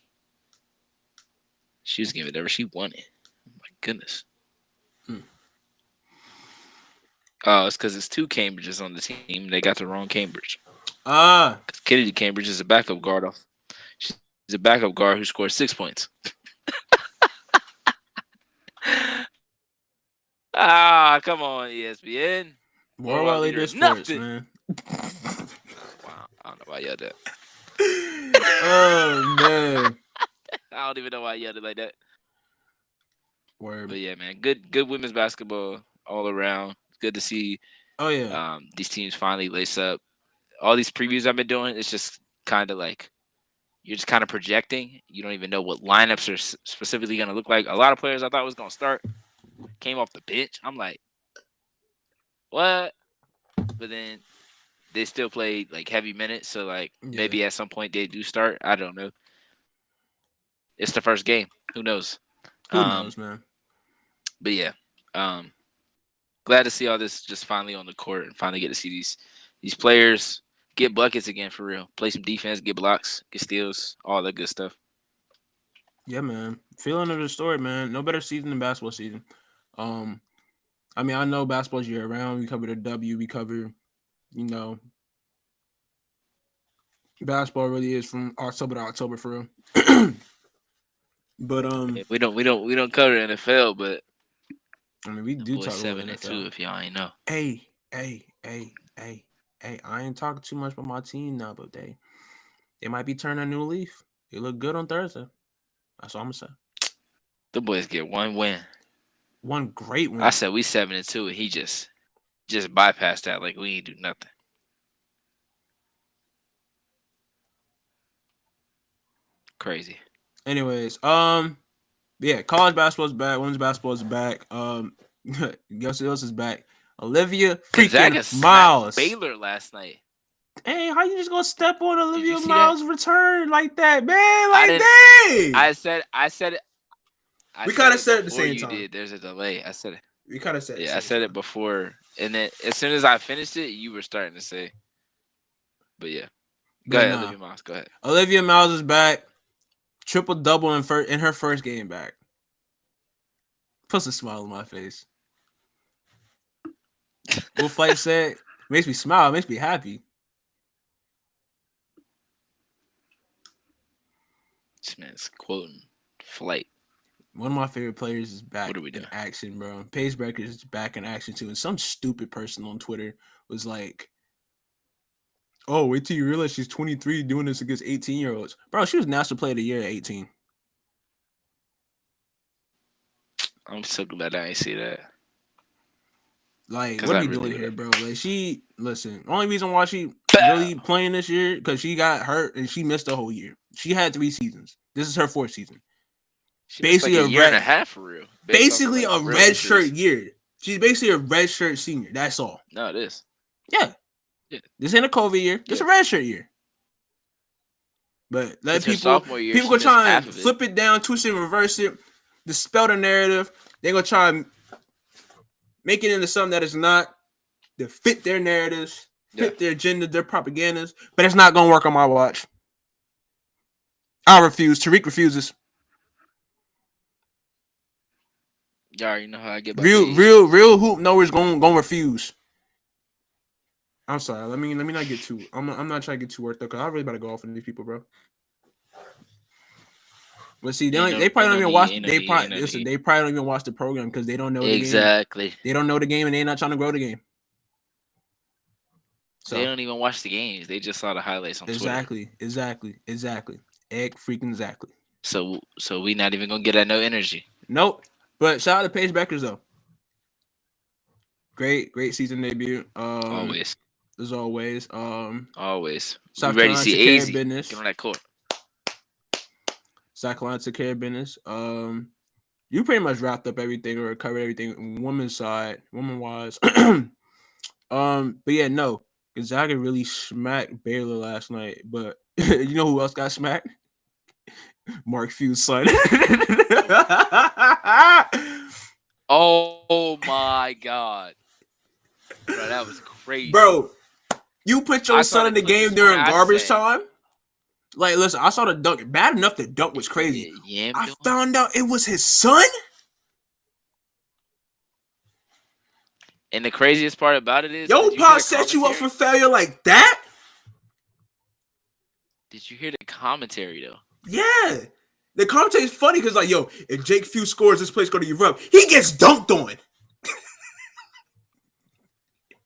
She was giving whatever she wanted. Oh my goodness. Oh, it's because it's 2 Cambridges on the team. They got the wrong Cambridge. Because Kennedy Cambridge is a backup guard off. She's a backup guard who scored 6 points. Come on, ESPN.
Worldwide leader sports, man.
Wow, I don't know why I yelled that.
Oh man.
I don't even know why I yelled it like that.
Word.
But yeah, man, good women's basketball all around. It's good to see.
Oh yeah.
These teams finally lace up. All these previews I've been doing, it's just kind of like you're just kind of projecting. You don't even know what lineups are specifically going to look like. A lot of players I thought was going to start came off the bench. I'm like, what? But then they still played like heavy minutes, so like maybe at some point they do start. I don't know. It's the first game. Who knows?
Who knows, man?
But yeah, glad to see all this just finally on the court and finally get to see these players get buckets again for real. Play some defense, get blocks, get steals, all that good stuff.
Yeah, man. Feeling of the story, man. No better season than basketball season. I mean, I know basketball's year round. We cover the W. We cover, basketball really is from October to October for real. But
yeah, we don't cover NFL, but
I mean we do talk about
7-2 if y'all ain't know.
Hey, I ain't talking too much about my team now, but they might be turning a new leaf. They look good on Thursday. That's all I'm gonna say.
The boys get one win.
One great win.
I said we 7-2, and he just bypassed that like we ain't do nothing. Crazy.
Anyways, yeah, college basketball's back. Women's basketball's back. Guess who else is back? Olivia freaking Miles.
Baylor last night.
Hey, how you just gonna step on Olivia Miles' return like that, man? Like
I said it.
We kind of said it at the same
time.
You
did. There's a delay. I said it.
We kind of said it.
Yeah, I said it before, and then as soon as I finished it, you were starting to say. But yeah, go ahead, Olivia Miles. Go ahead.
Olivia Miles is back. Triple double in her first game back. Puts a smile on my face. What Flight said makes me smile, makes me happy.
This man's quoting Flight.
One of my favorite players is back in action, bro. Paige Beckers is back in action too. And some stupid person on Twitter was like, "Oh, wait till you realize she's 23 doing this against 18-year-olds." Bro, she was National Player of the Year at 18.
I'm so glad I ain't see that.
Like, what are we doing here, bro? Like, listen, only reason why she really playing this year because she got hurt and she missed the whole year. She had 3 seasons. This is her 4th season.
Basically like a year and a half for real.
Basically a red shirt year. She's basically a red shirt senior. That's all.
No, it is.
Yeah. This ain't a COVID year. This is a red shirt year. But let people go try and flip it down, twist it, reverse it, dispel the narrative. They're gonna try and make it into something that is not to fit their narratives, fit their agenda, their propagandas. But it's not gonna work on my watch. I refuse. Tariq refuses.
You already know how I get.
Real hoop knowers gonna refuse. I'm sorry. Let me not get too. I'm not trying to get too worked up because I really about to go off on these people, bro. But see, they probably don't even watch. They probably don't even watch the program because they don't know the game. They don't know the game and they're not trying to grow the game.
So they don't even watch the games. They just saw the highlights on
Twitter. Exactly. Exactly.
So we not even gonna get that no energy.
Nope. But shout out to Paige Beckers though. Great season debut.
Always.
As always.
Always.
South
Ready to see AZ.
Business.
Get on that court.
South Carolina took care of business. You pretty much wrapped up everything or covered everything women's side, woman wise. But yeah, no. Gonzaga really smacked Baylor last night. But you know who else got smacked? Mark Few's son.
Oh my God. Bro, that was crazy.
Bro, you put your son in the game during garbage time? Like, listen, I saw the dunk. Bad enough the dunk was crazy.
Yeah,
I found out it was his son.
And the craziest part about it is,
Yo,
did you hear
Pop
the
set you up
commentary?
for failure like that?
Did you hear the commentary though?
Yeah. The commentary is funny because, like, yo, if Jake Few scores, this place going to erupt. He gets dunked on.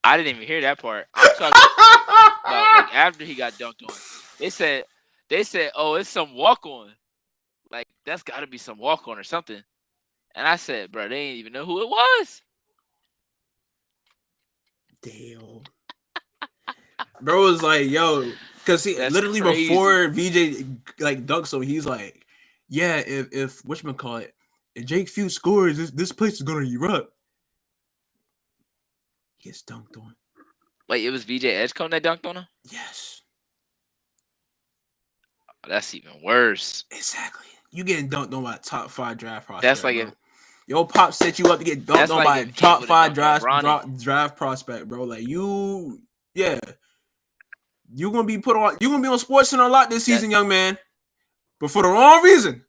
I didn't even hear that part. I'm talking about like after he got dunked on. They said, oh, it's some walk on. Like that's got to be some walk on or something. And I said, bro, they didn't even know who it was.
Damn. Bro was like, yo, because he
That's
literally
crazy.
before VJ like dunks, so he's like, yeah, if whatchamacallit, if Jake Few scores, this place is gonna erupt. He gets dunked on.
Wait, it was VJ Edgecombe that dunked on him?
Yes.
Oh, that's even worse.
Exactly. You getting dunked on by a top 5 draft prospect.
That's like
bro.
if
Yo, Pop set you up to get dunked on
like
by a
if
top
Ant
5
would've dunked on
draft prospect, bro. Like you, yeah. You're gonna be on Sports Center a lot this season, young man. But for the wrong reason.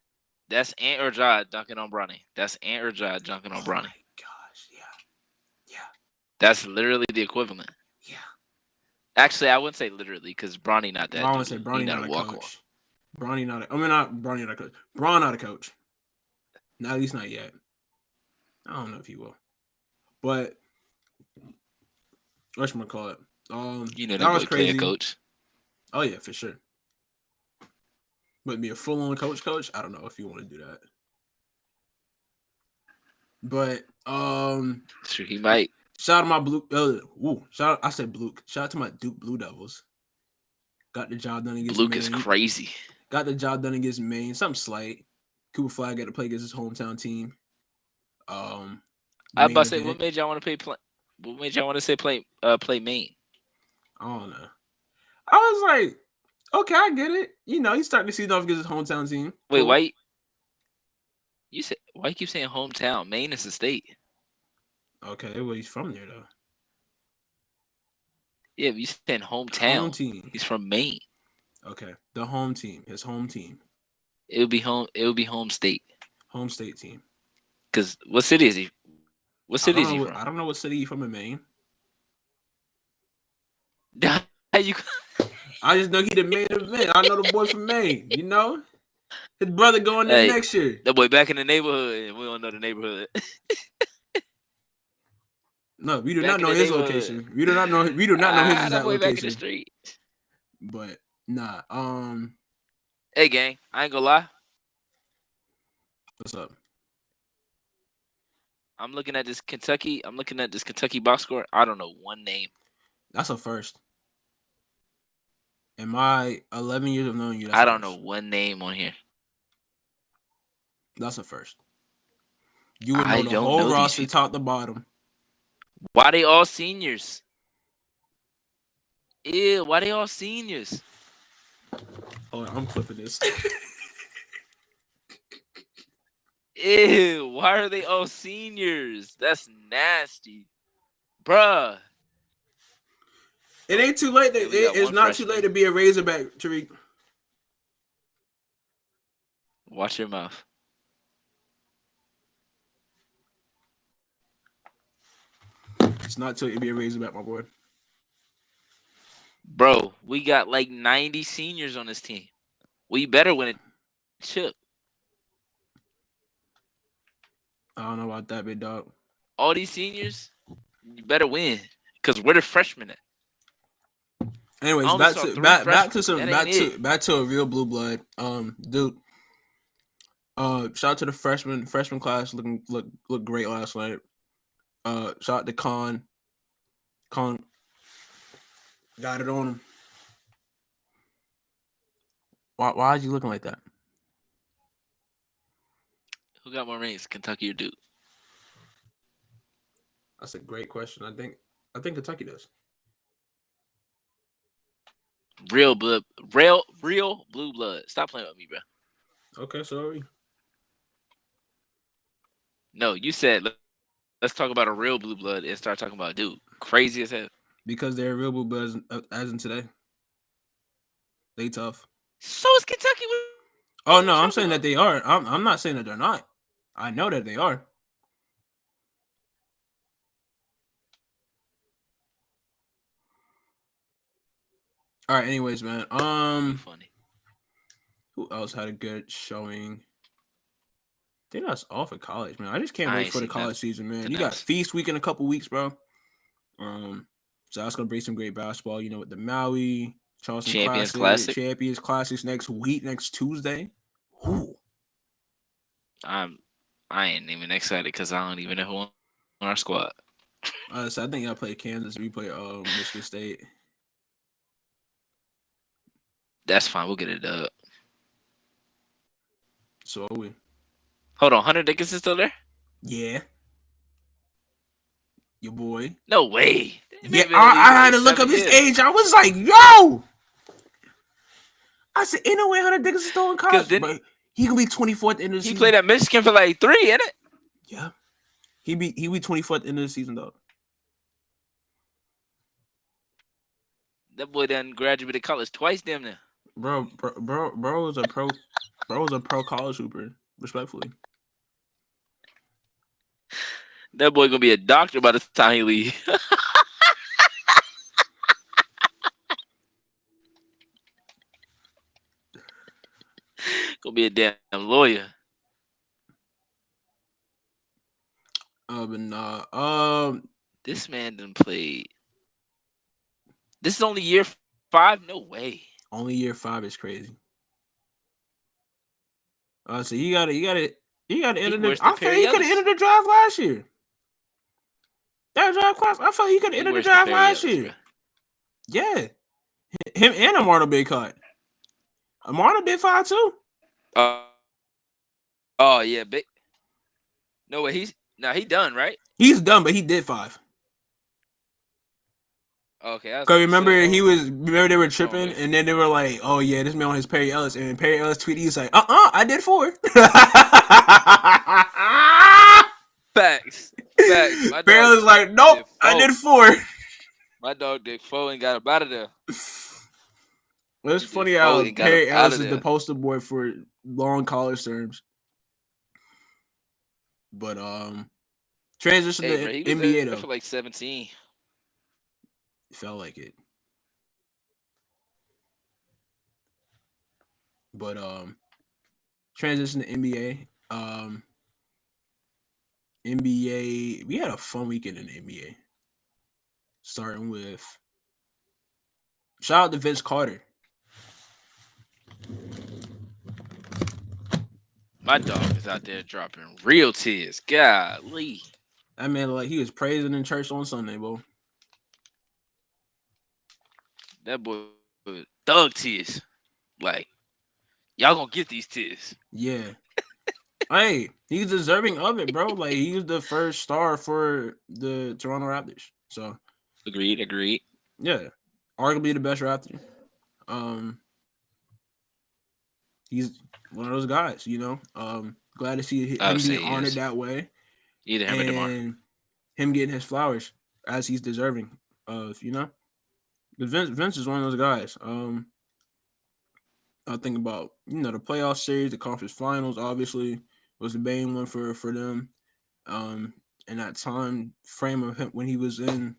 That's Ant or Ja dunking on Bronny. That's Ant or Ja dunking on Bronny.
Oh my gosh, yeah.
That's literally the equivalent.
Yeah.
Actually, I wouldn't say literally because Bronny not that.
I
dude.
would say Bronny
He
not a
walk-on.
coach. Bronny not a. I mean, not Bronny not a coach. Braun not a coach. Not, at least not yet. I don't know if he will. But whatchamacallit?
You know
that was
boy play a
crazy.
coach.
Oh yeah, for sure. But be a full-on coach. I don't know if you want to do that. But
Sure, he might.
shout out to my blue. I said blue. Shout out to my Duke Blue Devils. Got the job done against
Luke
Maine.
is crazy.
Got the job done against Maine. Something slight. Cooper Flag got to play against his hometown team.
I was about to say,
event.
what made y'all want to What made y'all want to say play Maine?
I don't know. I was like, okay, I get it. You know, he's starting to see it off against his hometown team.
Wait, why? Why you keep saying hometown? Maine is a state.
Okay, well, he's from there though.
Yeah, but you saying hometown.
Home team.
He's from Maine.
Okay, the home team. His home team.
It would be home. It would be home state.
Home state team.
Cause what city is he? What city is he from?
I don't know what city he's from in Maine.
You.
I just know he the main event. I know the boy from Maine. You know, his brother going there next year.
That boy back in the neighborhood, and we don't know the neighborhood.
No, we do not know his location. We do not know. We do not know his exact location.
Back in the street.
But nah.
Hey, gang, I ain't gonna lie.
What's up?
I'm looking at this Kentucky box score. I don't know one name.
That's a first. In my 11 years of knowing you,
I don't know one name on here.
That's a first. You would know the whole roster top to bottom.
Why they all seniors? Ew, why they all seniors?
Oh, I'm clipping this.
Ew, why are they all seniors? That's nasty. Bruh.
It ain't too late. It's not too late to be a Razorback, Tariq.
Watch your mouth.
It's not too late to be a Razorback, my boy.
Bro, we got like 90 seniors on this team. We better win a chip.
I don't know about that, big dog.
All these seniors, you better win. Because we're the freshmen at.
Anyways, back to a real blue blood. Dude. Shout out to the freshman class looked great last night. Shout out to Con got it on him. Why is you looking like that?
Who got more rings, Kentucky or Duke?
That's a great question. I think Kentucky does.
Real blue blood. Stop playing with me, bro.
Okay, sorry.
No, you said let's talk about a real blue blood and start talking about Duke. Crazy as hell.
Because they're real blue bloods as in today. They tough.
So is Kentucky. What
Oh
are you
no, I'm
talking
saying that
about?
they are. I'm not saying that they're not. I know that they are. All right. Anyways, man.
You funny.
Who else had a good showing? I think that's all for college, man. I just can't
I
wait
ain't
for the
seen
college season, man.
nothing
You got
else.
Feast Week in a couple weeks, bro. So that's gonna bring some great basketball. You know, with the Maui Charleston
Champions
Classic,
Classic.
Champions Classics next week, next Tuesday. Ooh.
I ain't even excited because I don't even know who on our squad.
So I think y'all play Kansas. We play Michigan State.
That's fine. We'll get it up.
So are we.
Hold on, Hunter Dickinson's still there?
Yeah, your boy.
No way. That
Yeah,
man been in the league
I
for
had
like
to look up
7
his
years.
age. I was like, yo. I said, ain't no way Hunter Dickinson's still in
Cause
college,
then
but he gonna be 24 at the end of the
he
season.
played at Michigan for like 3, innit?
Yeah, he be 24 at the end of the season though.
That boy done graduated college twice, damn near.
Bro was a pro college hooper. Respectfully,
That boy gonna be a doctor by the time he leave. Gonna be a damn lawyer.
but nah.
This man done played. This is only year 5. No way.
Only year 5 is crazy. So you gotta
He
enter the.
worse than
I feel
Perry
he could have
Ellis.
entered the draft last year. That draft class, I felt he could have
He
entered the
worse than
draft
Perry
last
Ellis, bro.
year. Yeah, him and Amarno big cut. Amarno did 5 too.
Uh, oh yeah, big. No way. He done right.
He's done, but he did 5.
Okay, I was
Cause
about to say.
remember they were
Hold on,
tripping,
wait.
and then they were like, "Oh yeah, this man on his Perry Ellis," and Perry Ellis tweeted, "He's like, I did 4."
Facts. Facts. My
Perry
dog
Ellis like, "Nope,
did
I
4.
did 4."
My dog did 4 and got up out of there.
Well, it's
He did
funny
4
how
and got up
Perry
out
Ellis
of
is the
there.
poster boy for long college terms, but transition
Hey,
to
bro, he was
NBA
there
though,
for like 17.
felt like it, but transition to NBA. NBA, we had a fun weekend in the NBA. Starting with shout out to Vince Carter.
My dog is out there dropping real tears. Golly.
That man, like, he was praising in church on Sunday, bro.
That boy was thug tears. Like, y'all gonna get these tears.
Yeah. Hey, he's deserving of it, bro. Like, he was the first star for the Toronto Raptors. So,
Agreed.
yeah. Arguably the best Raptor. Um, he's one of those guys, you know. Glad to see
I would
him being
say he
honored
is.
that way.
Either him or DeMar.
And him getting his flowers as he's deserving of, you know. Vince is one of those guys. I think about, you know, the playoff series, the conference finals, obviously was the main one for them. In that time frame of him when he was in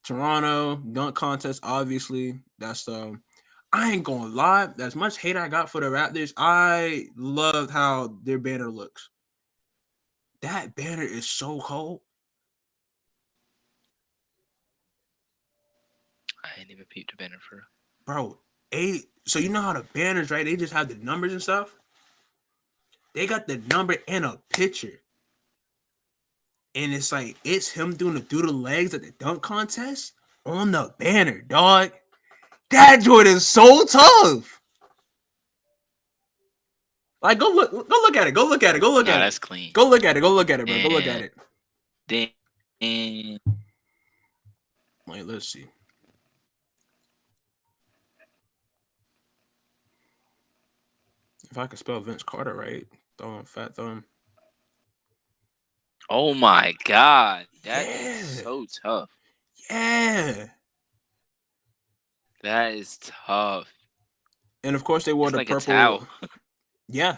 Toronto, dunk contest, obviously. That's I ain't gonna lie, as much hate I got for the Raptors, I loved how their banner looks. That banner is so cold.
I ain't even peeped the banner for.
Bro, so you know how the banners, right? They just have the numbers and stuff. They got the number and a picture. And it's like, it's him doing the through the legs at the dunk contest on the banner, dog. That joint is so tough. Like, go look at it. Go look at it. Go look
Nah,
at it.
that's clean.
Go look at it. Go look at it, bro. Go look at it.
Then
Wait, let's see. If I could spell Vince Carter right, thumb, fat thumb.
oh my god, that
Yeah.
is so tough.
Yeah.
That is tough.
And of course they wore
It's
the
like a
purple.
towel.
Yeah.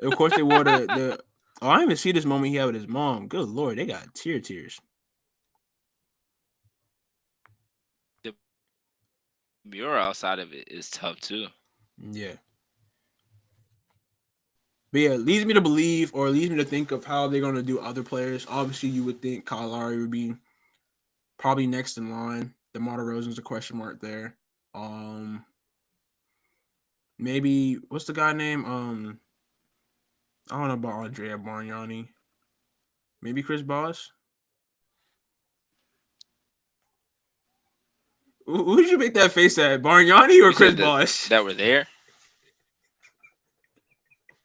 Of course they wore the. Oh, I didn't even see this moment he had with his mom. Good lord, they got tears.
The mural outside of it is tough too.
Yeah. But yeah, it leads me to believe, or leads me to think of how they're gonna do other players. Obviously, you would think Kyle Lowry would be probably next in line. DeMar DeRozan's a question mark there. Um, maybe what's the guy name? I don't know about Andrea Bargnani. Maybe Chris Bosh. Who did you make that face at? Bargnani or
You
Chris
said that
Bosh?
that were there.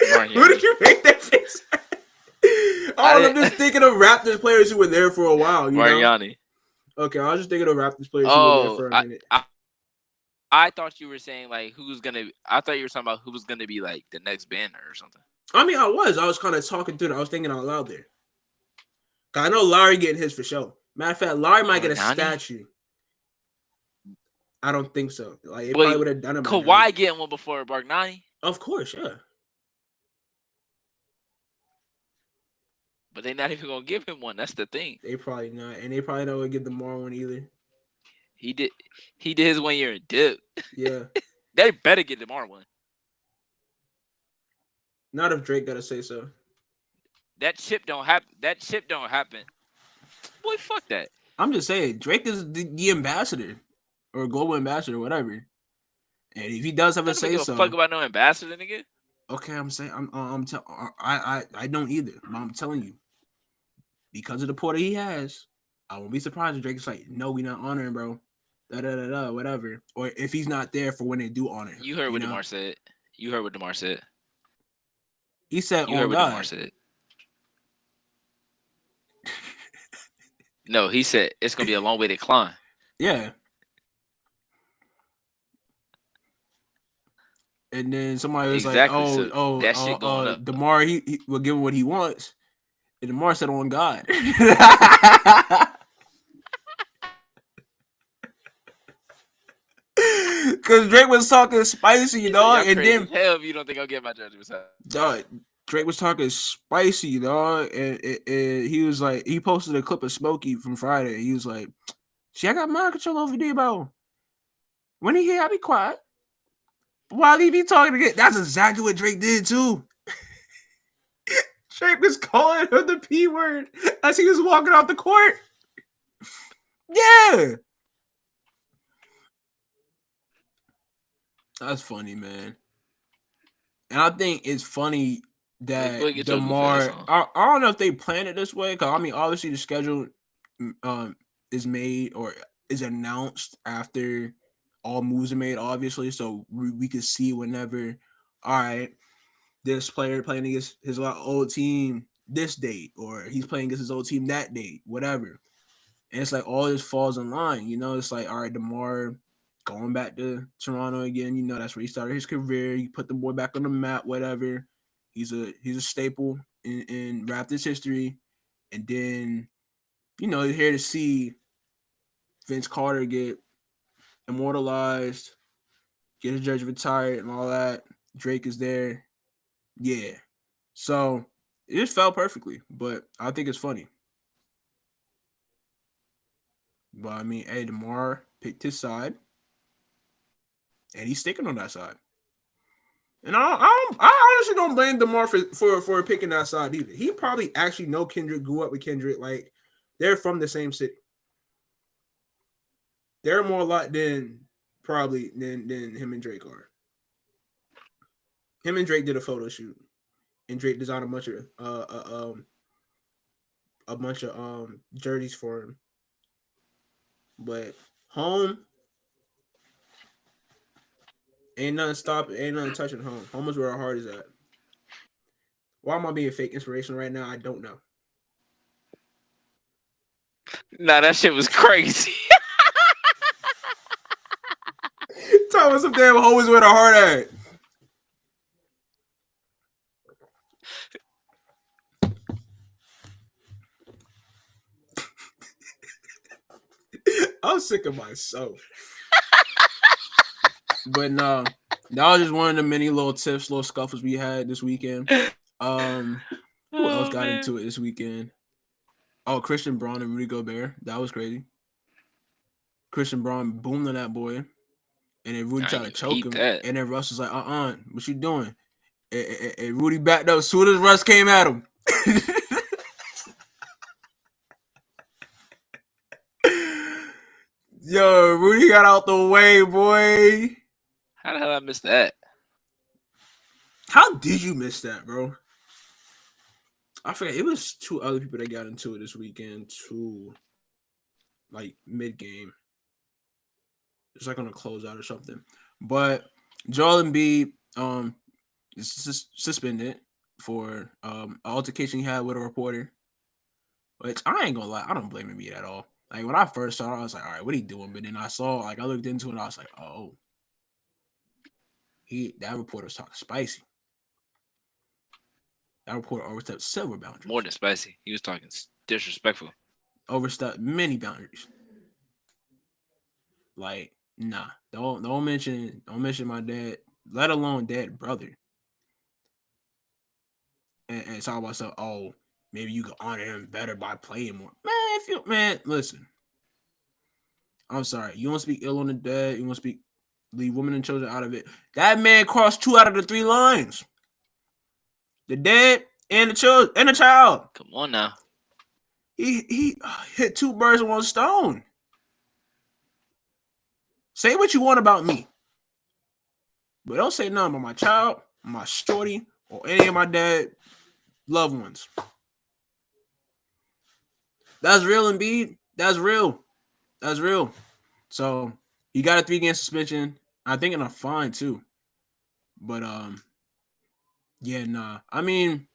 Who did
Bargnani.
you make that face at?
I
Oh, I'm
didn't.
just thinking of Raptors players who were there for a while, you know?
Bargnani.
Okay, I was just thinking of Raptors players who were there
Oh,
for a minute.
I thought you were saying like who's gonna. I thought you were talking about who was gonna be like the next banner or something.
I mean, I was kind of talking through it. I was thinking out loud there. I know Larry getting his for sure. Matter of fact, Larry might get a
Bargnani.
statue. I don't think so. Like, they probably
Wait,
would have done it by now.
Kawhi getting one before Bargnani,
Of course, yeah.
but they're not even gonna give him one. That's the thing.
They probably not. And they probably don't give DeMar one either.
He did. He did his 1 year in dip.
Yeah.
They better get DeMar one.
Not if Drake got to say so.
That chip don't happen. That chip don't happen. Boy, fuck that.
I'm just saying, Drake is the ambassador or global ambassador, whatever. And if he does have a
I don't
say
give a
so,
fuck about no ambassador, nigga.
okay, I'm saying I don't either. But I'm telling you, because of the porter he has, I won't be surprised if Drake's like, no, we not honoring, bro. Da da da da, whatever. Or if he's not there for when they do honor him.
You heard what DeMar said. You heard what DeMar said.
He said,
You heard
"On
what DeMar
God."
said. No, he said it's gonna be a long way to climb.
Yeah. And then somebody was
Exactly.
like,
So that shit going up.
DeMar, he will give him what he wants. And DeMar said, "On God." Because Drake was talking spicy,
He said,
dog.
y'all
And
crazy
then,
as hell if you don't think I'll get my judgment.
dog, Drake was talking spicy, dog. And he was like, he posted a clip of Smokey from Friday. He was like, see, I got mind control over Debo. When he here, I be quiet. While he be talking again, that's exactly what Drake did too. Drake was calling her the P word as he was walking off the court. Yeah. That's funny, man. And I think it's funny that
Go get your goofy ass
DeMar,
on.
I don't know if they planned it this way, because I mean, obviously the schedule is made or is announced after all moves are made, obviously. So we can see whenever, all right, this player playing against his old team this date, or he's playing against his old team that date, whatever. And it's like all this falls in line, you know. It's like, all right, DeMar going back to Toronto again, you know, that's where he started his career. He put the boy back on the map, whatever. He's a staple in Raptors history. And then, you know, you're here to see Vince Carter get immortalized, get his jersey retired and all that. Drake is there. Yeah. So it just fell perfectly, but I think it's funny. But I mean, hey, DeMar picked his side, and he's sticking on that side. And I honestly don't blame DeMar for picking that side either. He probably actually know Kendrick, grew up with Kendrick, like they're from the same city. They're more locked in probably than him and Drake are. Him and Drake did a photo shoot, and Drake designed a bunch of jerseys for him. But home ain't nothing stopping, ain't nothing touching home. Home is where our heart is at. Why am I being fake inspiration right now? I don't know.
Nah, that shit was crazy.
Tell us some damn home is where the heart at. I'm sick of myself. But no, that was just one of the many little tips, little scuffles we had this weekend. Um, who else
Oh
got
man.
into it this weekend? Oh, Christian Braun and Rudy Gobert. That was crazy. Christian Braun boomed on that boy, and then Rudy
I
tried
ain't
to
even
choke
peep
him,
that.
and then Russ was like, what you doing?" And Rudy backed up as soon as Russ came at him. Yo, Rudy got out the way, boy.
How the hell I missed that?
How did you miss that, bro? I forget. It was two other people that got into it this weekend too, like mid game. It's like on a closeout or something. But Joel Embiid is suspended for altercation he had with a reporter. Which I ain't gonna lie, I don't blame Embiid at all. Like when I first saw it, I was like, all right, what are he doing? But then I saw, like, I looked into it, and I was like, oh, that reporter was talking spicy. That reporter overstepped several
More
boundaries,
than spicy. He was talking disrespectful.
overstepped many boundaries. Like, nah, don't mention my dad, let alone dead brother, and talk about stuff. Oh, maybe you can honor him better by playing more. Man, listen, I'm sorry, you want to speak ill on the dead, you want to speak leave women and children out of it. That man crossed 2 out of the 3 lines: the dead and the children and the child.
Come on now.
He hit 2 birds with 1 stone. Say what you want about me, but don't say nothing about my child, my shorty, or any of my dad loved ones. That's real, Embiid. That's real. That's real. So he got a 3-game suspension. I think and a fine too. But yeah, nah. I mean,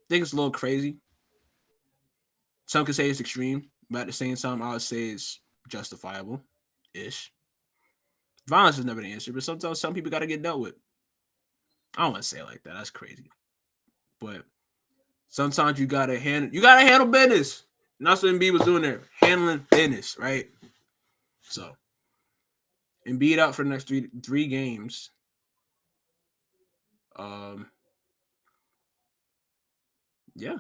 I think it's a little crazy. Some could say it's extreme, but at the same time, I would say it's justifiable ish. Violence is never the answer, but sometimes some people got to get dealt with. I don't want to say it like that. That's crazy. But sometimes you gotta handle business. And that's what Embiid was doing there, handling business, right? So Embiid out for the next three games. Um, yeah.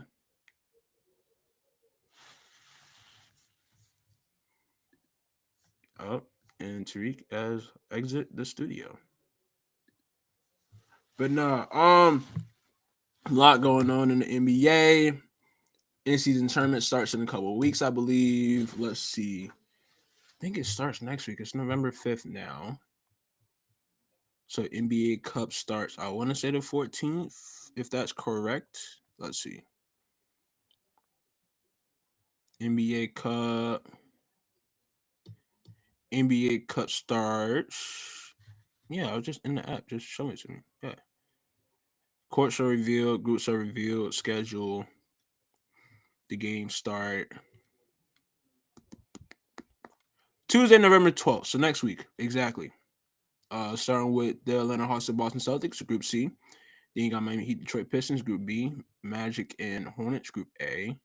Oh, and Tariq has exit the studio. But nah, a lot going on in the NBA. In-season tournament starts in a couple of weeks, I believe. Let's see. I think it starts next week. It's November 5th now. So NBA Cup starts, I want to say the 14th, if that's correct. Let's see. NBA Cup. NBA Cup starts. Yeah, I was just in the app. Just show it to me. Yeah. Courts are revealed. Groups are revealed. Schedule. The game start Tuesday, November 12th. So next week. Exactly. Starting with the Atlanta Hawks and Boston Celtics, Group C. Then you got Miami Heat, Detroit Pistons, Group B. Magic and Hornets, Group A.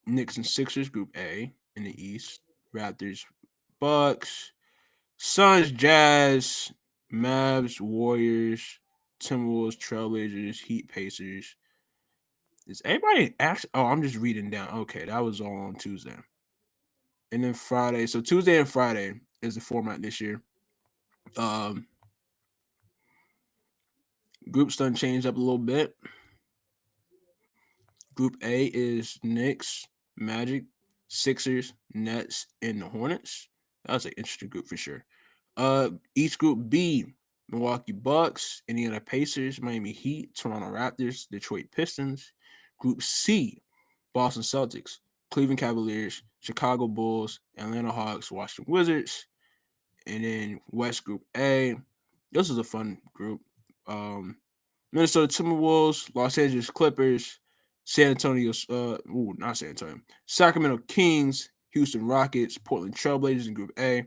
Knicks and Sixers, Group A in the East. Raptors, Bucks, Suns, Jazz, Mavs, Warriors, Timberwolves, Trailblazers, Heat, Pacers. Is everybody actually? Oh, I'm just reading down. Okay, that was all on Tuesday. And then Friday. So Tuesday and Friday is the format this year. Um, Groups done changed up a little bit. Group A is Knicks, Magic, Sixers, Nets, and the Hornets. That's an interesting group for sure. Each group B, Milwaukee Bucks, Indiana Pacers, Miami Heat, Toronto Raptors, Detroit Pistons. Group C, Boston Celtics, Cleveland Cavaliers, Chicago Bulls, Atlanta Hawks, Washington Wizards. And then West Group A. This is a fun group. Minnesota Timberwolves, Los Angeles Clippers, San Antonio, not San Antonio, Sacramento Kings, Houston Rockets, Portland Trailblazers in Group A.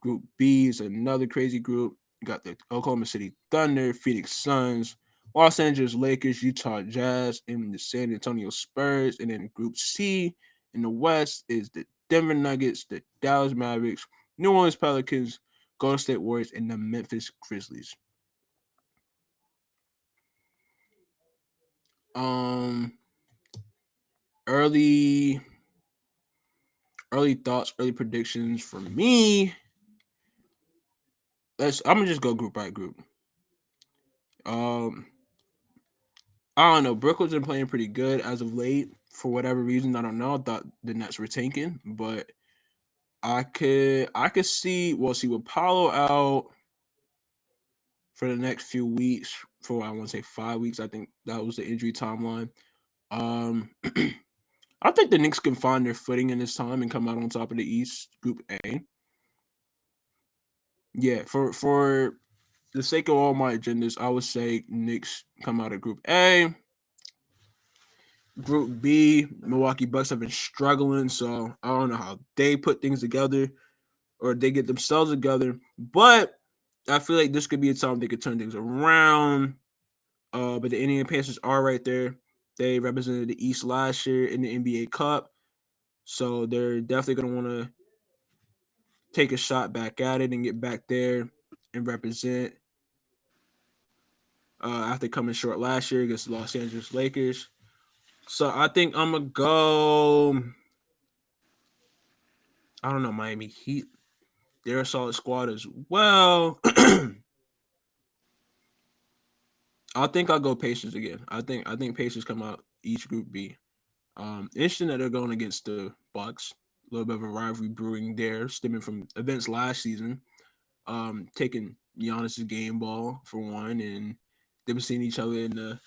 Group B is another crazy group. You got the Oklahoma City Thunder, Phoenix Suns, Los Angeles Lakers, Utah Jazz, and the San Antonio Spurs. And then Group C in the West is the Denver Nuggets, the Dallas Mavericks, New Orleans Pelicans, Golden State Warriors, and the Memphis Grizzlies. Um, early thoughts, early predictions for me. I'm gonna just go group by group. Um, I don't know. Brooklyn's been playing pretty good as of late. For whatever reason, I don't know. I thought the Nets were tanking, but I could see with Paulo out for the next few weeks, for I want to say 5 weeks. I think that was the injury timeline. Um, I think the Knicks can find their footing in this time and come out on top of the East Group A. Yeah, for the sake of all my agendas, I would say Knicks come out of Group A. Group B, Milwaukee Bucks have been struggling, so I don't know how they put things together or they get themselves together. But I feel like this could be a time they could turn things around. But the Indiana Pacers are right there. They represented the East last year in the NBA Cup, so they're definitely gonna want to take a shot back at it and get back there and represent. After coming short last year against the Los Angeles Lakers, so I think I'm gonna go. I don't know, Miami Heat. They're a solid squad as well. I think I'll go Pacers again. I think Pacers come out each Group B. Interesting that they're going against the Bucks. A little bit of a rivalry brewing there, stemming from events last season. Taking Giannis's game ball for one, and they've seen each other in the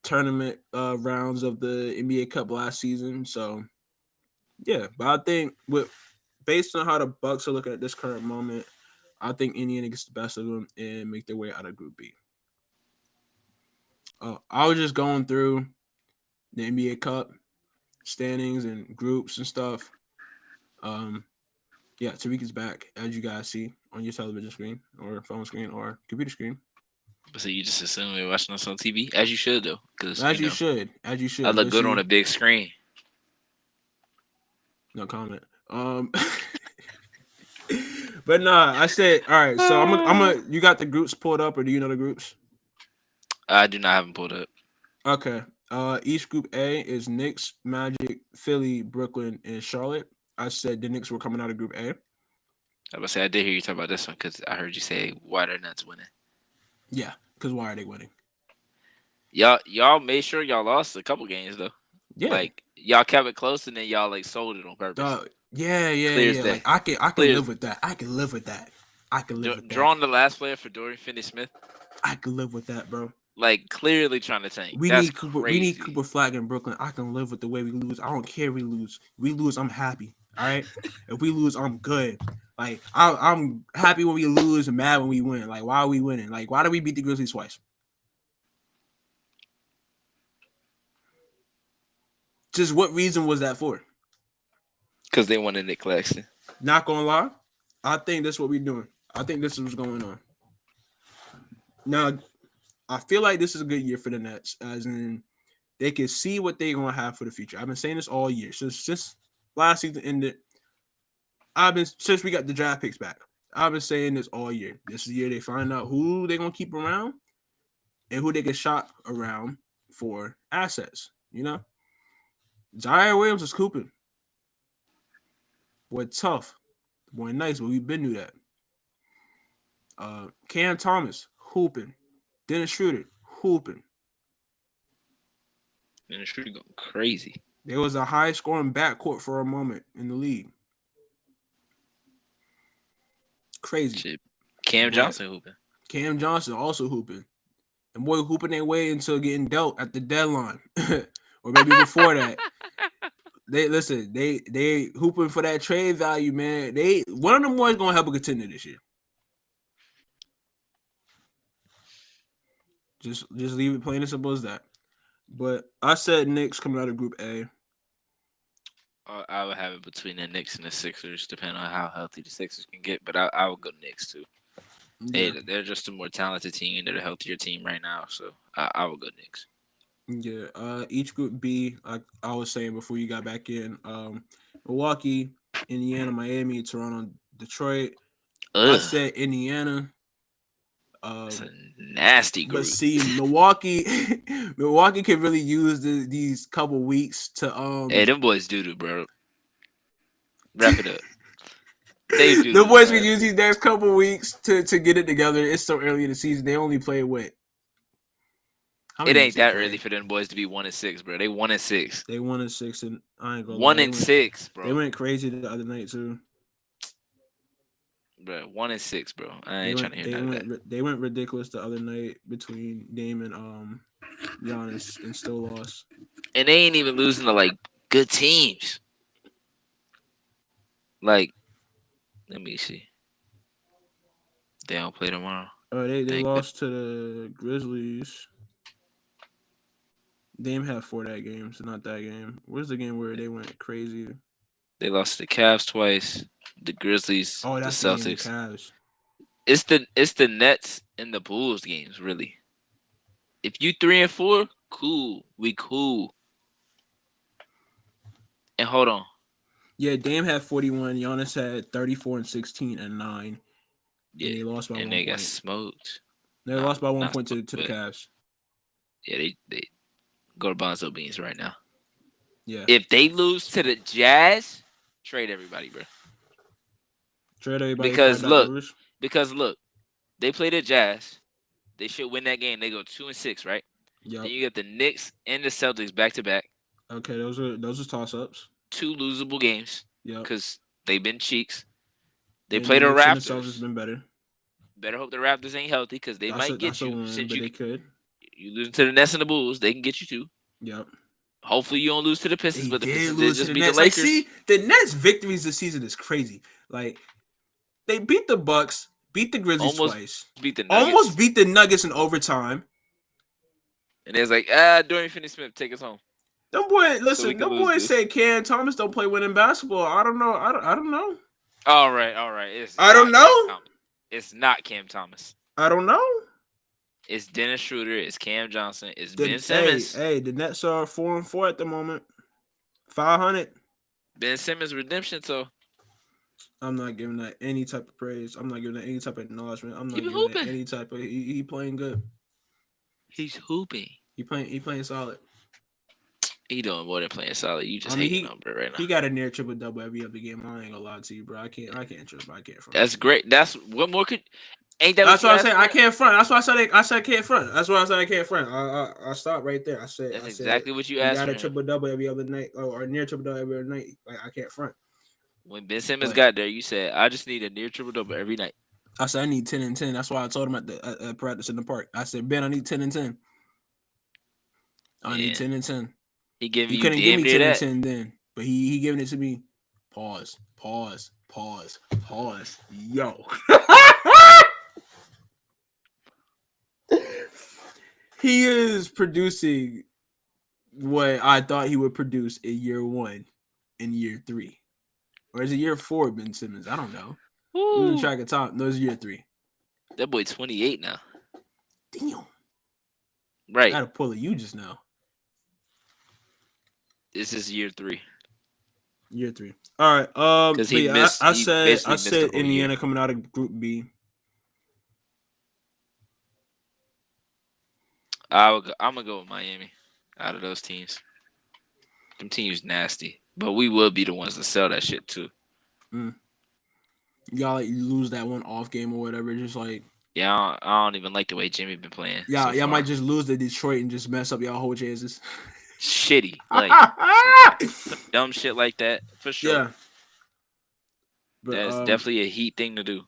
tournament rounds of the NBA Cup last season. So yeah, but I think with based on how the Bucks are looking at this current moment, I think Indiana gets the best of them and make their way out of Group B. I was just going through the NBA Cup standings and groups and stuff. Um, yeah, Tariq is back, as you guys see on your television screen or phone screen or computer screen.
So you just assume you're watching us on TV, as you should though, because
As you should, as you
I
should.
look
Let's
good on
see.
a big screen.
No comment. But nah, I said all right. So I'm a. You got the groups pulled up, or do you know the groups?
I do not have them pulled up.
Okay. Each group A is Knicks, Magic, Philly, Brooklyn, and Charlotte. I said the Knicks were coming out of Group A.
I was say I did hear you talk about this one because I heard you say why they're Nets winning.
Yeah, because why are they winning?
Y'all made sure y'all lost a couple games though.
Yeah.
Like y'all kept it close and then y'all like sold it on purpose. Clear as
Yeah.
day.
Like I can
Clear as
live with that. I can live with that. I can live with that.
drawing the last player for Dorian Finney-Smith.
I can live with that, bro.
Like clearly trying to tank.
We
That's
need Cooper. We need
crazy.
Cooper Flag in Brooklyn. I can live with the way we lose. I don't care if we lose. We lose. I'm happy. All right. If we lose, I'm good. Like I'm happy when we lose and mad when we win. Like why are we winning? Like why do we beat the Grizzlies twice? Just what reason was that for?
Because they wanted Nick Claxton.
Not gonna lie, I think that's what we're doing. I think this is what's going on. Now, I feel like this is a good year for the Nets, as in they can see what they're gonna have for the future. I've been saying this all year since last season ended. Since we got the draft picks back. I've been saying this all year. This is the year they find out who they're gonna keep around and who they can shop around for assets. You know, Zaire Williams is cooping. Boy, tough. Boy, nice, but we've been through that. Cam Thomas hooping. Dennis Schroeder hooping.
And the shooting going crazy.
There was a high scoring backcourt for a moment in the league. Crazy.
Shit. Cam
But
Johnson hooping.
Cam Johnson also hooping. And boy hooping their way into getting dealt at the deadline. Or maybe before that. They hooping for that trade value, man. One of them boys gonna help a contender this year. Just leave it plain and simple as that. But I said Knicks coming out of Group A.
I would have it between the Knicks and the Sixers, depending on how healthy the Sixers can get. But I would go Knicks too.
Yeah.
They're just a more talented team. They're a healthier team right now, so I would go Knicks.
Yeah. Each Group B, like I was saying before you got back in, Milwaukee, Indiana, Miami, Toronto, Detroit. I
Ugh,
said Indiana.
it's a nasty
But
group.
see, Milwaukee, Milwaukee could really use these couple weeks to
Hey, them boys doo-doo, bro. Wrap it up. They
the
doo-doo,
boys could
bro.
use these next couple weeks to get it together. It's so early in the season. They only play what? How
It
many
ain't
games they
that early
play?
for them boys to be 1-6, bro. They 1-6.
They 1-6, and I ain't gonna lie,
One and six,
they
bro.
went crazy the other night too.
Bro, 1-6, bro. I
They
ain't trying to
went
hear
they
none of that.
went they went ridiculous the other night between Dame and Giannis and still lost.
And they ain't even losing to like good teams. Like, let me see. They don't play tomorrow.
They
They good.
lost to the Grizzlies. Dame had 4 that game, so not that game. Where's the game where they went crazy?
They lost to the Cavs twice, the Grizzlies,
Oh,
the
that's the game, the
Celtics.
Cavs.
It's the Nets and the Bulls games, really. If you 3-4, cool. We cool. And hold on.
Yeah, Dame had 41. Giannis had 34 and 16 and 9, and
Yeah.
they lost by
And
one
they got
point.
smoked.
They
Nah,
lost by one
not
point
smoked,
to the
but
Cavs.
yeah, they go to Bonzo Beans right now.
Yeah,
If they lose to the Jazz, trade everybody, bro.
trade everybody for
Because
Doc
look,
Rivers.
because look, they play the Jazz. They should win that game. They go 2-6, right? Then
Yep.
you get the Knicks and the Celtics back to back.
Okay, those are toss ups.
2 losable games
Yep.
because they've been cheeks. They
And the
play the
Knicks and the Celtics has
Raptors.
been better.
Better hope the Raptors ain't healthy because they might
That's
get
a
you.
win,
Since
but they could.
you losing to the Nets and the Bulls, they can get you too.
Yep.
Hopefully you don't lose to the Pistons,
He
but the
did
Pistons did
lose to
just
the
beat the
Nets. Like,
Lakers.
see, the Nets' victories this season is crazy. Like, they beat the Bucks, beat the Grizzlies
Almost
twice,
beat the
almost
Nuggets.
beat the Nuggets in overtime.
And it's like, Dorian Finney-Smith, take us home. So we can
Them
lose
boys
this.
say Cam Thomas don't play winning basketball. I don't know. I don't know.
All right. It's
I don't
not Cam
know.
Thomas. It's not Cam Thomas.
I don't know.
It's Dennis Schroeder. It's Cam Johnson. It's Ben
The
Simmons.
the Nets are 4-4 at the moment. 500.
Ben Simmons redemption. So
I'm not giving that any type of praise. I'm not giving that any type of acknowledgement. I'm
he
not
been
giving that
hooping.
any type of. He playing good.
He's hooping.
He playing solid.
He doing more than playing solid. You just
I mean,
hating on bro right now.
he got a near triple double every other game. I ain't gonna lie to you, bro. I can't trust. I can't front.
That's great. That's what more could. Ain't that
That's
what you
what I'm
asked
saying.
for?
I can't front. That's why I said I said I can't front. That's why I said I can't front. I stopped right there.
That's
I said
exactly what you
he
asked
got
for
a
him.
triple double every other night or near triple double every other night. Like I can't front.
When Ben Simmons
But
got there, you said, "I just need a near triple double every night."
I said I need 10 and 10. That's why I told him at practice in the park. I said Ben, I need 10 and 10. I need
Yeah.
10 and 10.
He giving
He
you
couldn't give
damn
me
near
10 and
that.
10 then, but he giving it to me. Pause. Yo. He is producing what I thought he would produce in year 1 and year 3. Or is it year 4, Ben Simmons? I don't know. Losing
Woo.
track of time. No, it's year 3.
That boy 28 now.
Damn.
Right.
I had a pull of you just now.
This is year 3.
Year 3. All right.
Because
But
he
yeah,
missed.
I
He
said
basically missed the whole
Indiana
year.
coming out of Group B.
I'm gonna go with Miami. Out of those teams, them teams nasty. But we will be the ones to sell that shit too.
Y'all like you lose that one off game or whatever. Just like
Yeah, I don't even like the way Jimmy been playing so
y'all
far.
might just lose to Detroit and just mess up y'all whole chances.
Shitty, like some dumb shit like that for sure.
Yeah. But
That's definitely a Heat thing to do.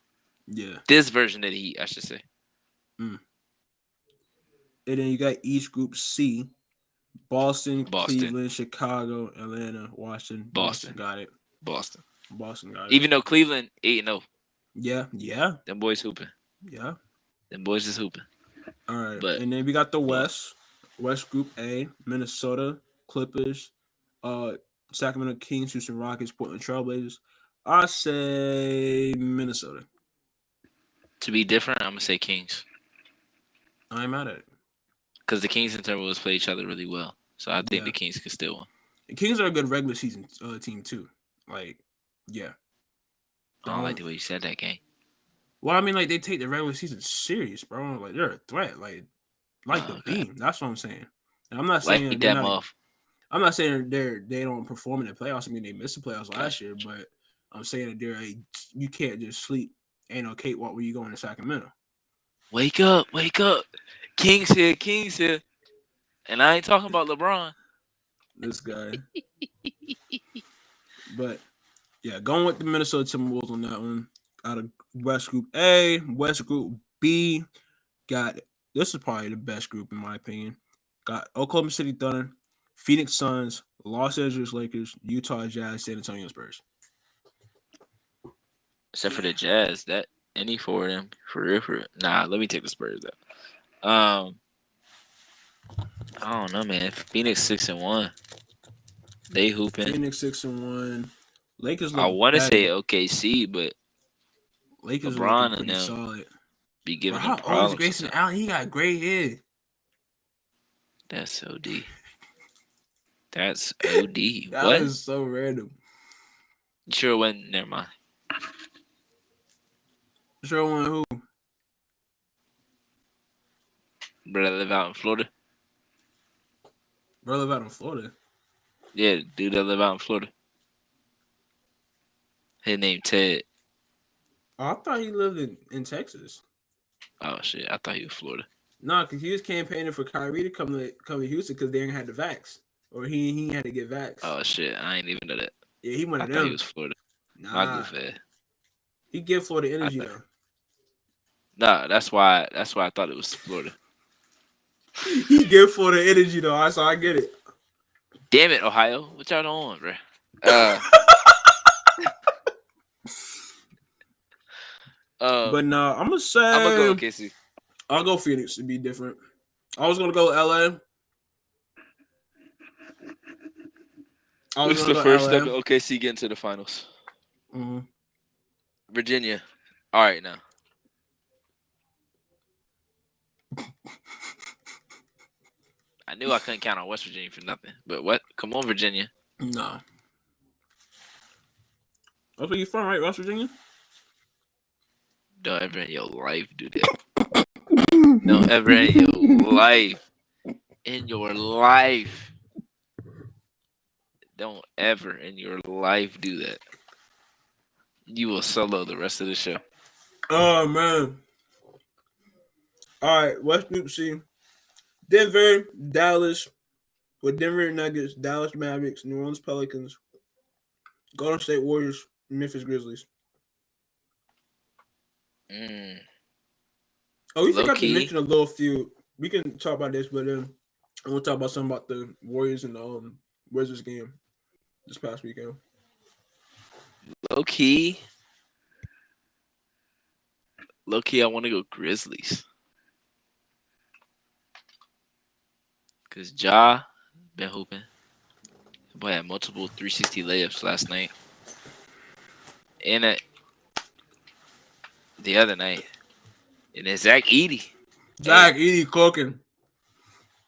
yeah.
This version of the Heat, I should say.
And then you got East Group C. Boston, Cleveland, Chicago, Atlanta, Washington. Boston got it.
Boston
got it.
Even though Cleveland 8-0.
Yeah.
Them boys hooping.
Yeah.
Them boys is hooping.
All right.
But
and then we got the West. West Group A, Minnesota, Clippers, Sacramento Kings, Houston Rockets, Portland Trailblazers. I say Minnesota.
to be different, I'm gonna say Kings.
I ain't mad at it.
Because the Kings and Timberwolves play each other really well. So I think the Kings can still win.
The Kings are a good regular season team too. Like Yeah.
I don't like the way you said that, gang.
Well, I mean, like they take the regular season serious, bro. Like they're a threat. Like the
Okay.
beam. That's what I'm saying. And I'm not
Like
saying they're
that
not.
muff.
I'm not saying they don't perform in the playoffs. I mean, they missed the playoffs last
Gotcha.
year, but I'm saying that you can't just sleep. Ain't no cakewalk when you go into Sacramento.
Wake up, wake up. Kings here, Kings here. And I ain't talking about LeBron.
This guy. But yeah, going with the Minnesota Timberwolves on that one. Out of West Group A, West Group B, got this is probably the best group in my opinion. Got Oklahoma City Thunder, Phoenix Suns, Los Angeles Lakers, Utah Jazz, San Antonio Spurs.
Except for the Jazz. That any four of them. For real, for real. Nah, let me take the Spurs though. I don't know, man. Phoenix 6-1. They hooping.
Phoenix 6-1. Lakers
I
look
want to
better.
say OKC, but
Lakers are
LeBron
looking
and
pretty
them
solid.
be
Bro,
giving
how
them
old is
problems.
Grayson Allen? He got gray hair.
That's OD. That's OD.
That
What?
was so random.
Sure wasn't. Never mind.
Sure one who?
Brother live out in Florida.
Bro, live out in Florida.
Yeah, dude that live out in Florida. His name Ted.
Oh, I thought he lived in Texas.
Oh shit, I thought he was Florida.
Nah, because he was campaigning for Kyrie to come to Houston because they ain't had the vax. Or he had to get vax.
Oh shit, I ain't even know that.
Yeah, he one
I
of
thought he
them.
was Florida.
Nah.
My goof ass.
He give Florida energy though.
Nah, that's why I thought it was Florida.
He give Florida energy though. So I get it.
Damn it, Ohio. What y'all doing, bro?
But nah, I'm gonna say
I'm gonna go OKC.
I'll go Phoenix to be different. I was gonna go LA.
This is the first step of OKC getting to the finals.
Mm-hmm.
Virginia. All right, now. I knew I couldn't count on West Virginia for nothing. But what? Come on, Virginia.
Nah. That's where you from, right? West Virginia?
Don't ever in your life do that. Don't ever in your life. In your life. Don't ever in your life do that. You will solo the rest of the show.
Oh, man. All right, West Group C. Denver, Dallas, with Denver Nuggets, Dallas Mavericks, New Orleans Pelicans, Golden State Warriors, Memphis Grizzlies. Oh, we forgot to mention a little few. We can talk about this, but then I want to talk about something about the Warriors and the Wizards game this past weekend.
Low key, I want to go Grizzlies. Because Ja been hooping. Boy had multiple 360 layups last night. And the other night. And then Zach Edey.
Zach Edey cooking.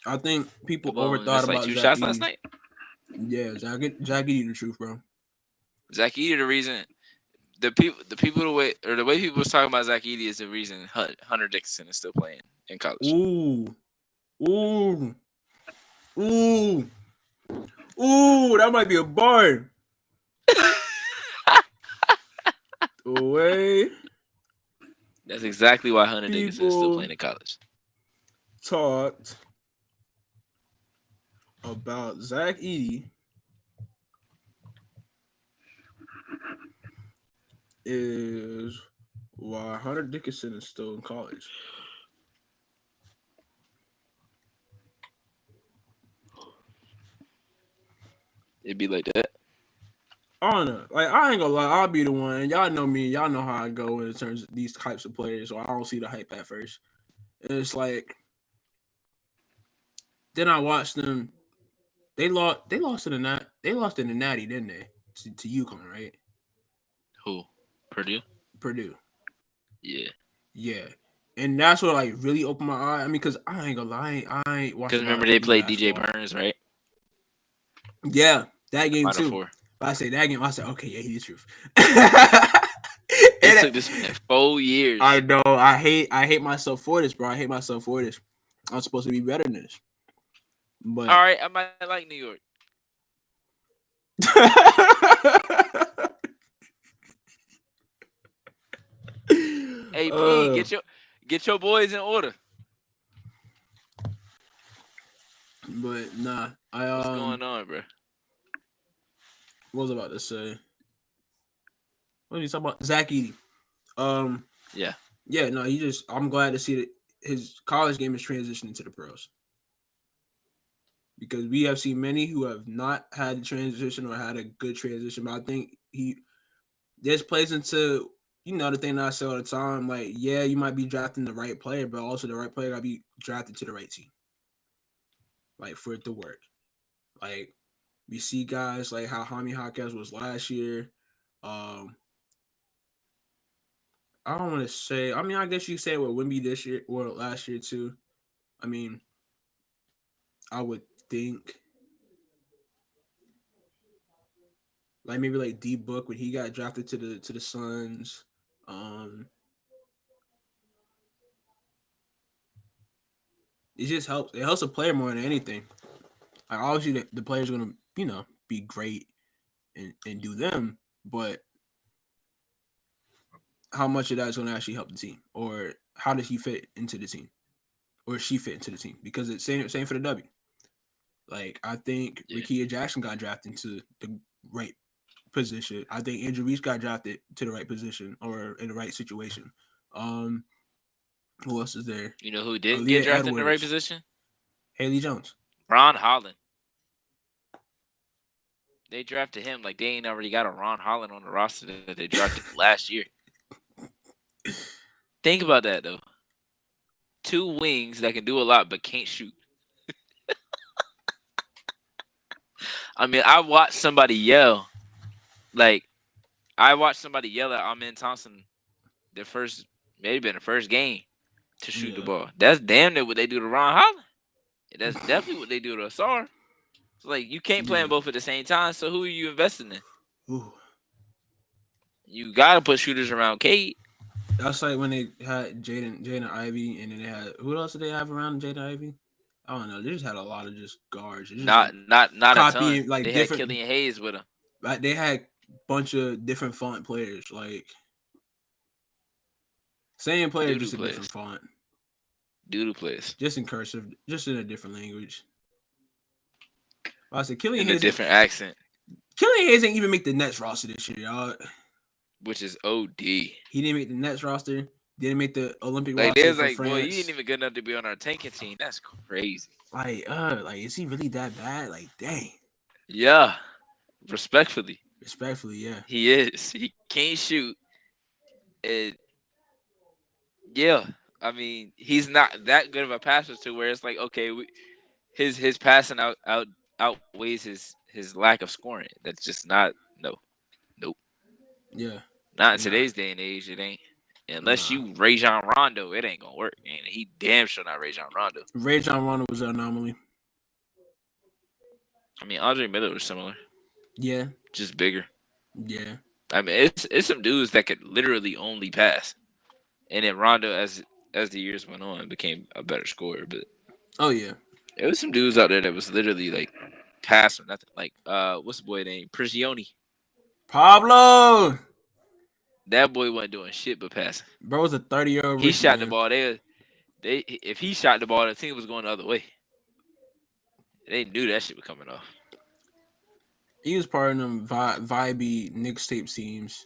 I think people overthought
like
about
2
Zach
shots
Edey.
last night.
Yeah, Zach Edey the truth, bro.
Zach Edey the reason. The way people was talking about Zach Edey is the reason Hunter Dickinson is still playing in college.
Ooh, that might be a bar. Away.
That's exactly why Hunter Dickinson is still playing in college.
Talked about Zach Edey is why Hunter Dickinson is still in college.
It'd be like that.
I don't know. Like, I ain't gonna lie, I'll be the one. Y'all know me. Y'all know how I go in terms of these types of players. So I don't see the hype at first. And it's like, then I watched them. They lost in the Natty, didn't they? To UConn, right?
Who? Purdue.
Yeah. And that's what like really opened my eye. I mean, because I ain't gonna lie, I ain't watching.
Because remember they played DJ Burns, right?
Yeah, that game
Final
too.
Four.
But I say that game, I said, okay, yeah, he's the truth.
It took this man 4 years.
I know. I hate myself for this, bro. I hate myself for this. I'm supposed to be better than this. But
all right, I might like New York. Hey, P, get your boys in order.
But nah,
What's going on, bro?
What was I about to say? What are you talking about? Zach Edey. Yeah, no, I'm glad to see that his college game is transitioning to the pros. Because we have seen many who have not had the transition or had a good transition. But I think this plays into, the thing that I say all the time. Like, yeah, you might be drafting the right player, but also the right player got to be drafted to the right team. Like, for it to work. Like, we see guys like how Jaime Jaquez was last year. I don't want to say. I mean, I guess you say what Wimby this year or last year too. I mean, I would think like maybe like D Book when he got drafted to the Suns. It just helps. It helps a player more than anything. Like obviously the player's gonna be great and do them, but how much of that is gonna actually help the team, or how does he fit into the team, or she fit into the team? Because it's same for the W. Like I think Rickea Jackson got drafted into the right position. I think Andrew Reese got drafted to the right position or in the right situation. Who else is there?
You know who didn't get drafted in the right position?
Haley Jones.
Ron Holland. They drafted him like they ain't already got a Ron Holland on the roster that they drafted last year. Think about that though. 2 wings that can do a lot but can't shoot. I mean, I watched somebody yell. Like, I watched somebody yell at Amen Thompson the first game to shoot the ball. That's damn near what they do to Ron Holland. That's definitely what they do to Asar. So, like, you can't play them both at the same time, so who are you investing in?
Ooh.
You got to put shooters around Cade.
That's like when they had Jaden Ivey, and then they had, who else did they have around Jaden Ivey? I don't know. They just had a lot of just guards. Just
not copying, a ton.
Like
they
different,
had Killian Hayes with them.
Like they had a bunch of different font players. Like same player, just a different font.
Doodle players.
Just in cursive, just in a different language. I said Killian
Hayes. A different accent.
Killian Hayes ain't even make the Nets roster this year, y'all.
Which is OD.
He didn't make the Nets roster. Didn't make the Olympic
roster.
There's
like, France. Boy, you ain't even good enough to be on our tanking team. That's crazy.
Like, is he really that bad? Like, dang.
Yeah. Respectfully,
yeah.
He is. He can't shoot. And yeah, I mean, he's not that good of a passer to where it's like, okay, his passing outweighs his lack of scoring. That's just not nope.
Yeah.
Not in today's day and age, it ain't. Unless you Rajon Rondo, it ain't gonna work. And he damn sure not Rajon Rondo.
Rajon Rondo was an anomaly.
I mean, Andre Miller was similar.
Yeah.
Just bigger.
Yeah.
I mean, it's some dudes that could literally only pass. And then Rondo, as the years went on, became a better scorer. But there was some dudes out there that was literally like pass or nothing. Like what's the boy name? Prigioni.
Pablo.
That boy wasn't doing shit but passing.
Bro was a 30-year-old.
He shot the ball. If he shot the ball, the team was going the other way. They knew that shit was coming off.
He was part of them vibey mixtape teams.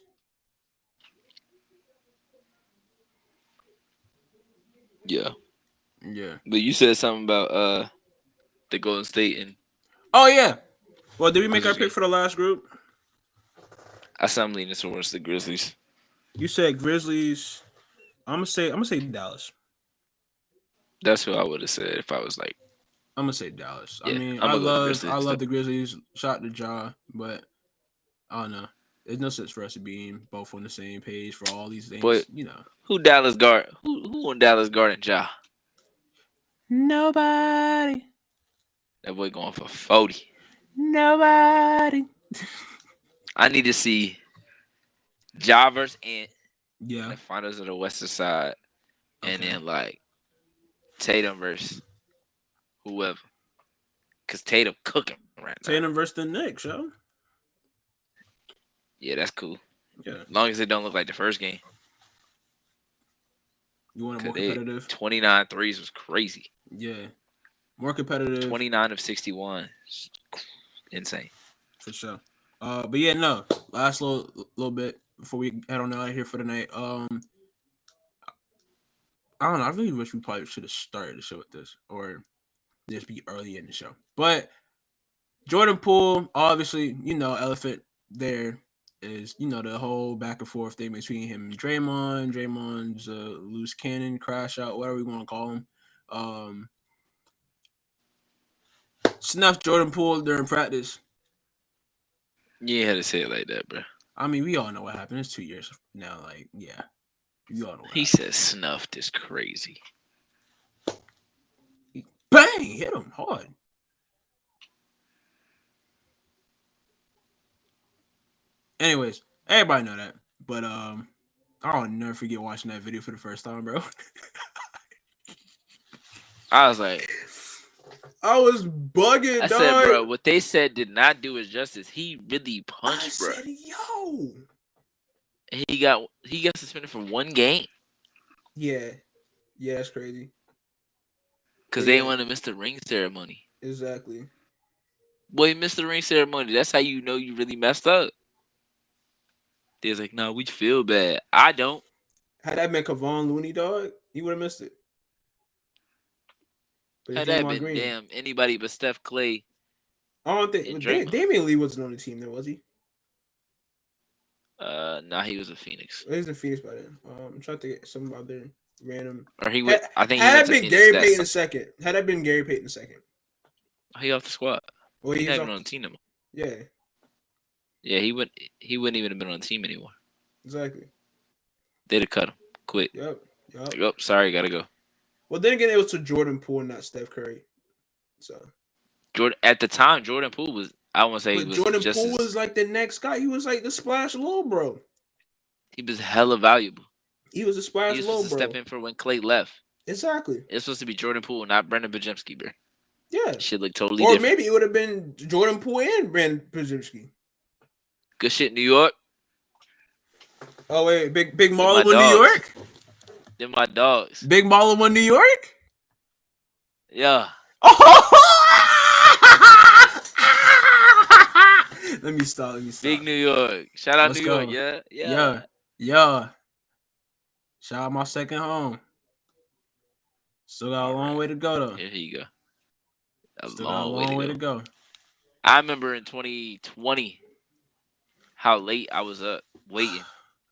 Yeah.
Yeah.
But you said something about the Golden State and.
Oh yeah. Well, did we make our pick for the last group?
I said I'm leaning towards the Grizzlies.
You said Grizzlies. I'm gonna say Dallas.
That's who I would have said if I was like.
I'm gonna say Dallas.
Yeah,
I mean, I love the Grizzlies. Shot the jaw, but I don't know. There's no sense for us to be both on the same page for all these things.
But who Dallas guard? Who on Dallas guarding Ja?
Nobody.
That boy going for 40.
Nobody.
I need to see Ja versus Ant in
Yeah.
the finals of the Western side, and
Okay.
then like Tatum versus whoever, cause Tatum cooking right now.
Tatum versus the Knicks, yo.
Yeah, that's cool.
Yeah.
As long as it don't look like the first game,
You want it more
cause they
competitive?
29 threes was crazy.
Yeah. More competitive
29 of 61, insane.
for sure. But yeah, no. Last little bit before we head on out of here for the night. I don't know. I really wish we probably should have started the show with this, or just be early in the show. But Jordan Poole, obviously, elephant there is, the whole back and forth thing between him and Draymond. Draymond's loose cannon, crash out, whatever we want to call him. Snuffed Jordan Poole during practice.
You had to say it like that, bro.
I mean, we all know what happened. It's 2 years now. Like, yeah, we all know what
He
happened.
said snuffed is crazy.
Bang! Hit him hard. Anyways, everybody know that. But I'll never forget watching that video for the first time, bro.
I was like,
I was bugging,
I
dog.
said, bro, what they said did not do it justice. He really
I
punched, bro.
said, yo.
He got suspended for 1 game
Yeah. Yeah, that's crazy.
because they didn't want to miss the ring ceremony.
Exactly.
Boy, missed the ring ceremony. That's how you know you really messed up. They was like, no, we feel bad. I don't.
Had that been Kevon Looney, dog, he would have missed it. But
Had that been damn anybody but Steph Clay.
I don't think Damian Lee wasn't on the team then, was he?
Nah, he was a Phoenix.
He was in Phoenix by then. I'm trying to get some other random.
Or he would. I think he
had
went
that
to
been
Phoenix.
Gary Payton II. Had that been Gary Payton II.
He off the squad.
Well,
He's
he's
not even
off,
on the team anymore.
yeah,
Yeah, he wouldn't even have been on the team anymore.
exactly.
They'd have cut him quick.
Yep.
Oh, sorry, gotta go.
Well, then again, it was to Jordan Poole, not Steph Curry. So
At the time, Jordan Poole was. I won't say he was.
Jordan
just
Poole
as,
was like the next guy. He was like the splash low bro.
He was hella valuable.
He was a splash
He was
low
supposed to
bro.
step in for when Clay left.
Exactly.
It's supposed to be Jordan Poole, not Brendan Bajemski, bro.
Yeah.
Shit look totally
or
different.
Maybe it would have been Jordan Poole and Brandon Bajemski.
Good shit, New York.
Oh wait, Big Marlon won New York.
They're my dogs.
Big Marlon won New York.
Yeah.
Let me stop.
Big New York. Shout out New York. Yeah.
Shout out my second home. Still got a long way to go though.
Here you go.
Still got a long way to go.
I remember in 2020 how late I was up waiting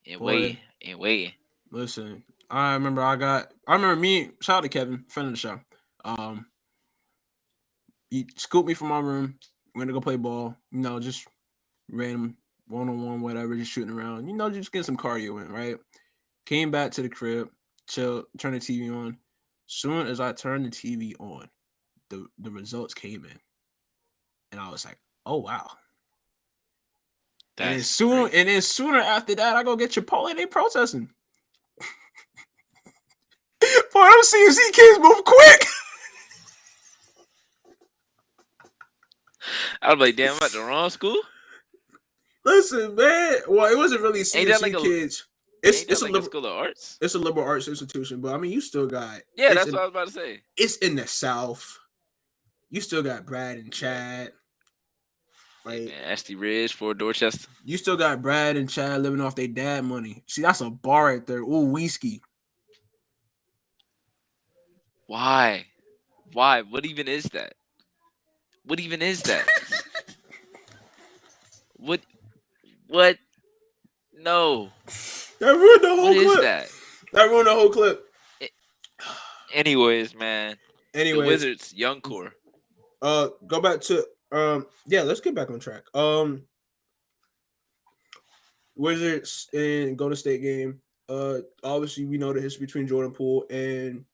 and waiting and waiting.
Listen, I remember me, shout out to Kevin, friend of the show. He scooped me from my room, went to go play ball, just random 1-on-1, whatever, just shooting around, just getting some cardio in, right? Came back to the crib, chill, turn the TV on. Soon as I turned the TV on, the results came in. And I was like, oh wow. And then sooner after that, I go get Chipotle and they processing. Boy, them CFC kids move quick.
I was like, damn, I'm at the wrong school.
Listen, man. Well, it wasn't really CFC kids. It's
like a school of arts.
It's a liberal arts institution, but I mean, you still got.
Yeah, that's what I was about to say.
It's in the South. You still got Brad and Chad.
Like, hey, man, Ashley Ridge for Dorchester.
You still got Brad and Chad living off their dad money. See, that's a bar right there. Ooh, whiskey.
Why? What even is that? What? No.
That ruined the whole clip.
What is that?
That ruined the whole clip.
Anyways, man. The Wizards, young core.
Go back to let's get back on track. Wizards and Golden State game. Obviously we know the history between Jordan Poole and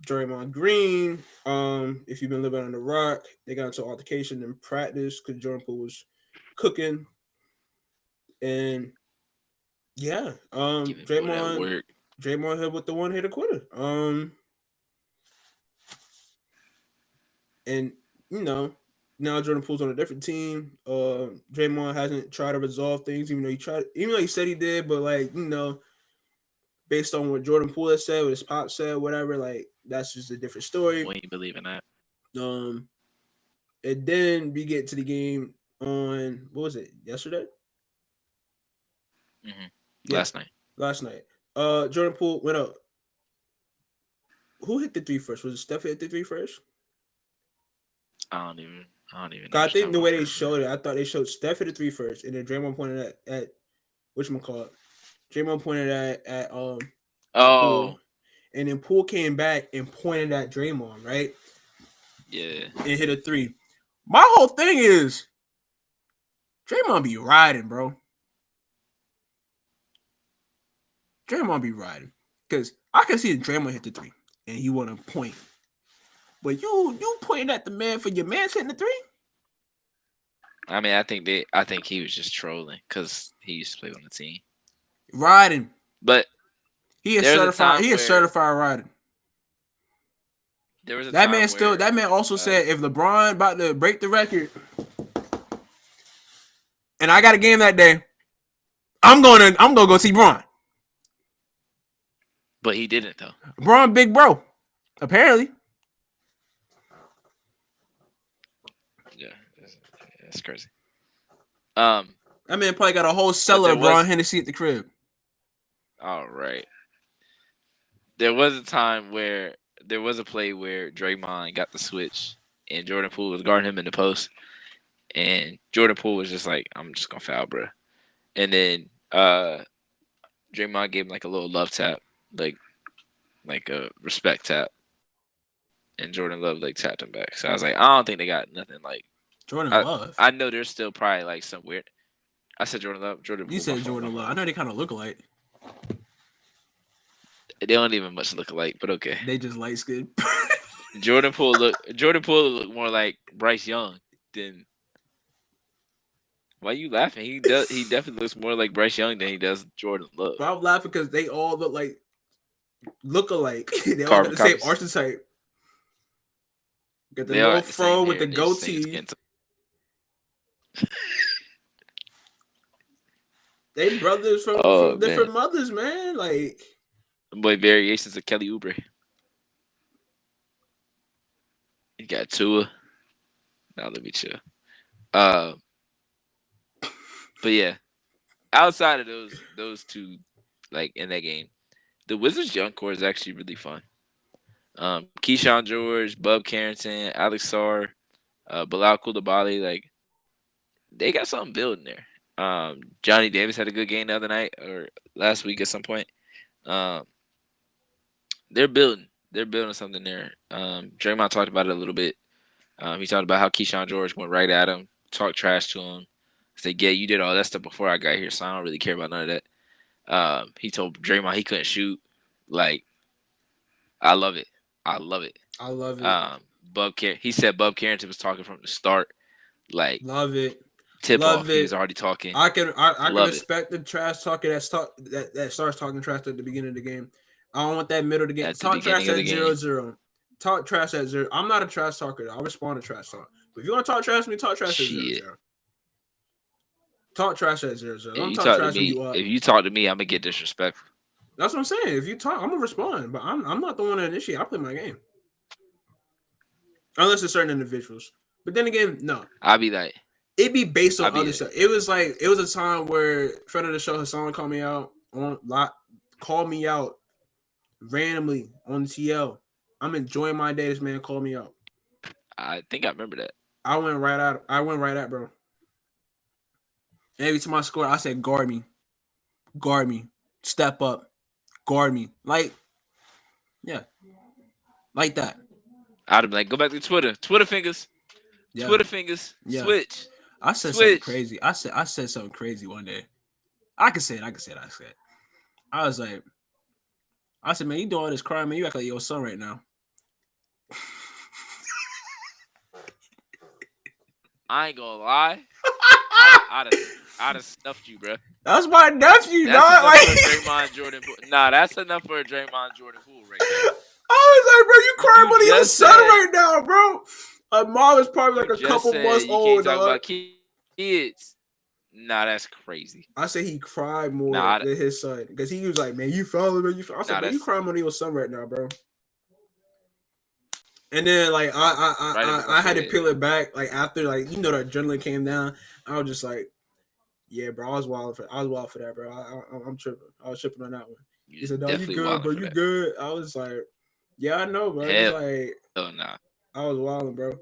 Draymond Green. If you've been living on the rock, they got into altercation in practice because Jordan Poole was cooking. And yeah,
Giving boy that work.
Draymond hit with the one hitter quitter. And you know, now Jordan Poole's on a different team. Draymond hasn't tried to resolve things, even though he said he did, but like, based on what Jordan Poole has said, what his pop said, whatever, like that's just a different story.
We ain't believe in that.
And then we get to the game on what was it, yesterday? Yeah,
Last night.
last night. Jordan Poole went up. Who hit the three first? Was it Steph hit the three first?
I don't even know.
I think the way they showed it, I thought they showed Steph hit the three first, and then Draymond pointed at whatchamacallit. Draymond pointed at Poole, and then Poole came back and pointed at Draymond, right?
Yeah.
And hit a three. My whole thing is Draymond be riding, bro. Draymond be riding. Because I can see Draymond hit the three and he want to point. But you pointing at the man for your man's hitting the three?
I mean, I think he was just trolling because he used to play on the team.
Riding.
But
he is certified. He is certified riding.
There was
that man also said if LeBron about to break the record and I got a game that day, I'm gonna go see Bron.
But he didn't though.
Bron, big bro, apparently.
Yeah, that's crazy.
That man probably got a whole cellar of Bron Hennessy at the crib.
All right. There was a time where there was a play where Draymond got the switch and Jordan Poole was guarding him in the post, and Jordan Poole was just like, "I'm just gonna foul, bro." And then Draymond gave him like a little love tap, like a respect tap, and Jordan Love like tapped him back. So I was like, I don't think they got nothing like
Jordan Love.
I know there's still probably like some weird. I said Jordan Love. Jordan Poole.
You said Jordan Love. I know they kind of look alike.
They don't even much look alike, but okay.
They just light skinned.
Jordan Poole look more like Bryce Young than. Why are you laughing? He definitely looks more like Bryce Young than he does Jordan Love.
But I'm laughing because they all look alike. They all got the same archetype. Got the little fro with the goatee. They brothers from different mothers, man. Like,
boy, variations of Kelly Oubre. You got Tua. Now let me chill. But yeah, outside of those two, like in that game, the Wizards' young core is actually really fun. Keyshawn George, Bub Carrington, Alex Sarr, Bilal Coulibaly, like they got something building there. Johnny Davis had a good game the other night or last week at some point. They're building something there. Draymond talked about it a little bit. He talked about how Keyshawn George went right at him, talked trash to him. Said, "Yeah, you did all that stuff before I got here, so I don't really care about none of that." He told Draymond he couldn't shoot. Like, I love it. He said Bub Carrington was talking from the start. Like,
love it.
Tip off. He was already talking.
I can respect the trash talking that starts talking trash at the beginning of the game. I don't want that middle to get talk trash at 0-0. Talk trash at 0. I'm not a trash talker. I'll respond to trash talk. But if you want to talk trash to me, talk trash at 0-0. Talk trash at 0-0. Don't talk trash when you up.
If you talk to me, I'm gonna get disrespectful.
That's what I'm saying. If you talk, I'm gonna respond. But I'm not the one to initiate. I play my game. Unless it's certain individuals. But then again, no.
I'll be like,
it'd be based on other stuff. It was a time where friend of the show Hassan called me out randomly on the TL. I'm enjoying my day. This man called me out.
I think I remember that.
I went right at bro. Every time I scored, I said, guard me, step up, guard me. Like, yeah, like that.
I'd have been like, go back to Twitter fingers, yeah. Twitter fingers, yeah. Switch.
I said something crazy. I said something crazy one day. I said. I was like, man, you doing all this crying, man. You act like your son right now.
I ain't gonna lie. I'd have snuffed you, bro.
That's my nephew,
That's
dog.
enough
Like,
for a Draymond Jordan pool. Nah, that's enough for a Draymond Jordan pool right there.
I was like, bro, you crying
You
about your
just
son
said
right now, bro. Mom is probably
you
like a
just
couple
said
months
you can't
old,
talk
dog.
about kids. Nah, that's crazy.
I said he cried more
Nah,
than his son because he was like, man, you fell, man, you fell. I said,
nah,
man, you
that's
crying about your son right now, bro. And then like
right up
I
across your
had to
head.
peel it back like after like the adrenaline came down. I was just like, yeah, bro, I was wild for that, bro. I'm tripping. I was tripping on that one. He said, no, you
Definitely
good,
wilding
bro,
for
you
that.
good. I was like, yeah, I know, bro. Just
Hell
like
nah.
I was wilding, bro.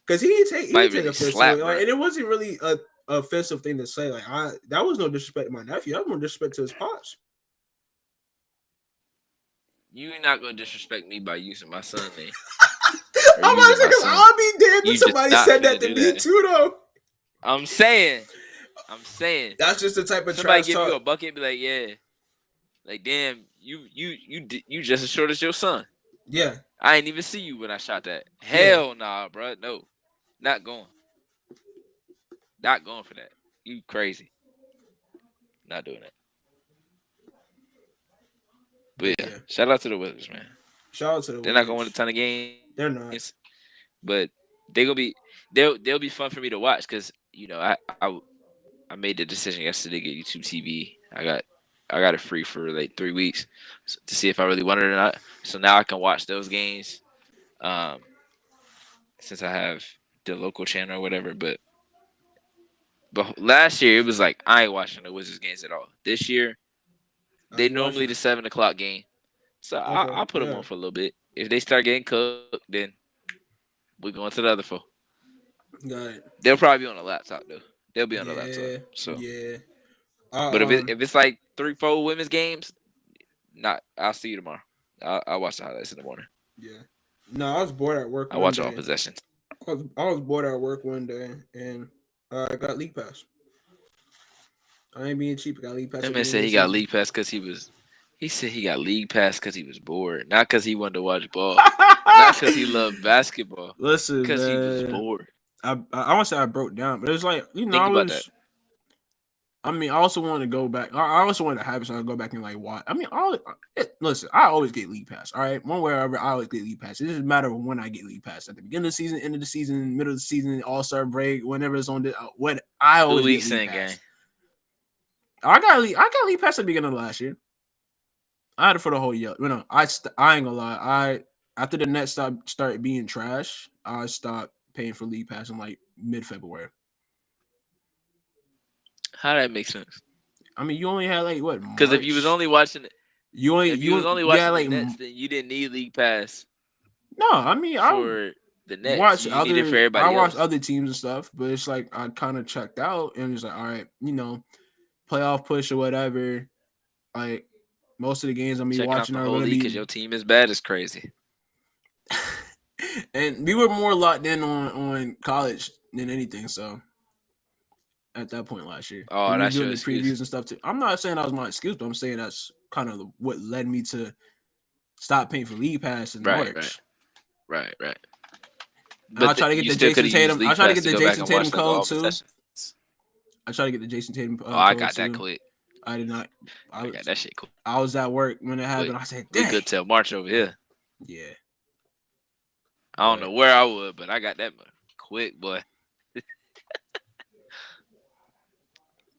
Cause he didn't
Might
take
really
offense to
slap,
it,
bro.
like, and it wasn't really a offensive thing to say. Like that was no disrespect to my nephew. That was more disrespect to his pops.
You're not gonna disrespect me by using my son name or
I'm about to
using
say,
my
because
son.
I'll be damned
You
if
just
somebody
not
said that
finna
to
do
me
that.
too, though.
I'm saying.
That's just the type of
Somebody
trash
give
talk.
you a bucket, and be like, yeah, like damn, you just as short as your son.
Yeah.
I ain't even see you when I shot that.
Yeah.
Hell nah, bro. No, not going. Not going for that. You crazy. Not doing that. But yeah, shout out to the Wizards, man.
Shout out to the
They're
Wizards.
not gonna win a ton of games.
They're not.
But they'll be fun for me to watch because I made the decision yesterday to get YouTube TV. I got it free for like 3 weeks to see if I really wanted it or not. So now I can watch those games. Since I have the local channel or whatever, but last year it was like I ain't watching the Wizards games at all. This year they normally the 7 o'clock game, so I'll put them on for a little bit. If they start getting cooked, then we're going to the other four.
Got it.
They'll probably be on the laptop though. They'll be on the laptop. So
yeah.
But if it's like 3-4 women's games, I'll see you tomorrow. I'll watch the highlights in the morning.
Yeah. No, I was bored at work.
I watch all possessions.
I was bored at work one day and I got League Pass. I ain't being cheap. I got League Pass.
That man said he got League Pass because he was. He said he got League Pass because he was bored, not because he wanted to watch ball, not because he loved basketball.
Listen,
because he was bored.
I want to say I broke down, but it was like
Think about that.
I mean, I also wanted to go back. I also wanted to have it so I could go back and like watch. I mean, listen, I always get League Pass. All right, one way or other, I always get League Pass. It doesn't matter when I get League Pass. At the beginning of the season, end of the season, middle of the season, All Star break, whenever it's on. What I always get League Pass. Game. I got League Pass at the beginning of last year. I had it for the whole year. You know, I ain't gonna lie. After the Nets started being trash, I stopped paying for League Pass in like mid-February.
How that make sense?
I mean, you only had like what?
Because if you was only watching, you was only watching the Nets, then you didn't need League Pass.
No, I mean
for the Nets, you need it for everybody else.
I watched other teams and stuff, but it's like I kind of checked out and it's like, all right, playoff push or whatever. Like most of the games I'm watching are going to be
because your team is bad is crazy.
And we were more locked in on college than anything, so. At that point last year,
we
were doing the previews and stuff too. I'm not saying that was my excuse, but I'm saying that's kind of what led me to stop paying for League Pass in March.
Right.
But I try to get the Jason Tatum. I try to get the Jason Tatum code too. I try to get the Jason Tatum.
I got that quick.
I did not.
I got that shit quick.
I was at work when it happened. I said, "Dang."
We good till March over here.
Yeah.
I don't know where I would, but I got that quick, boy.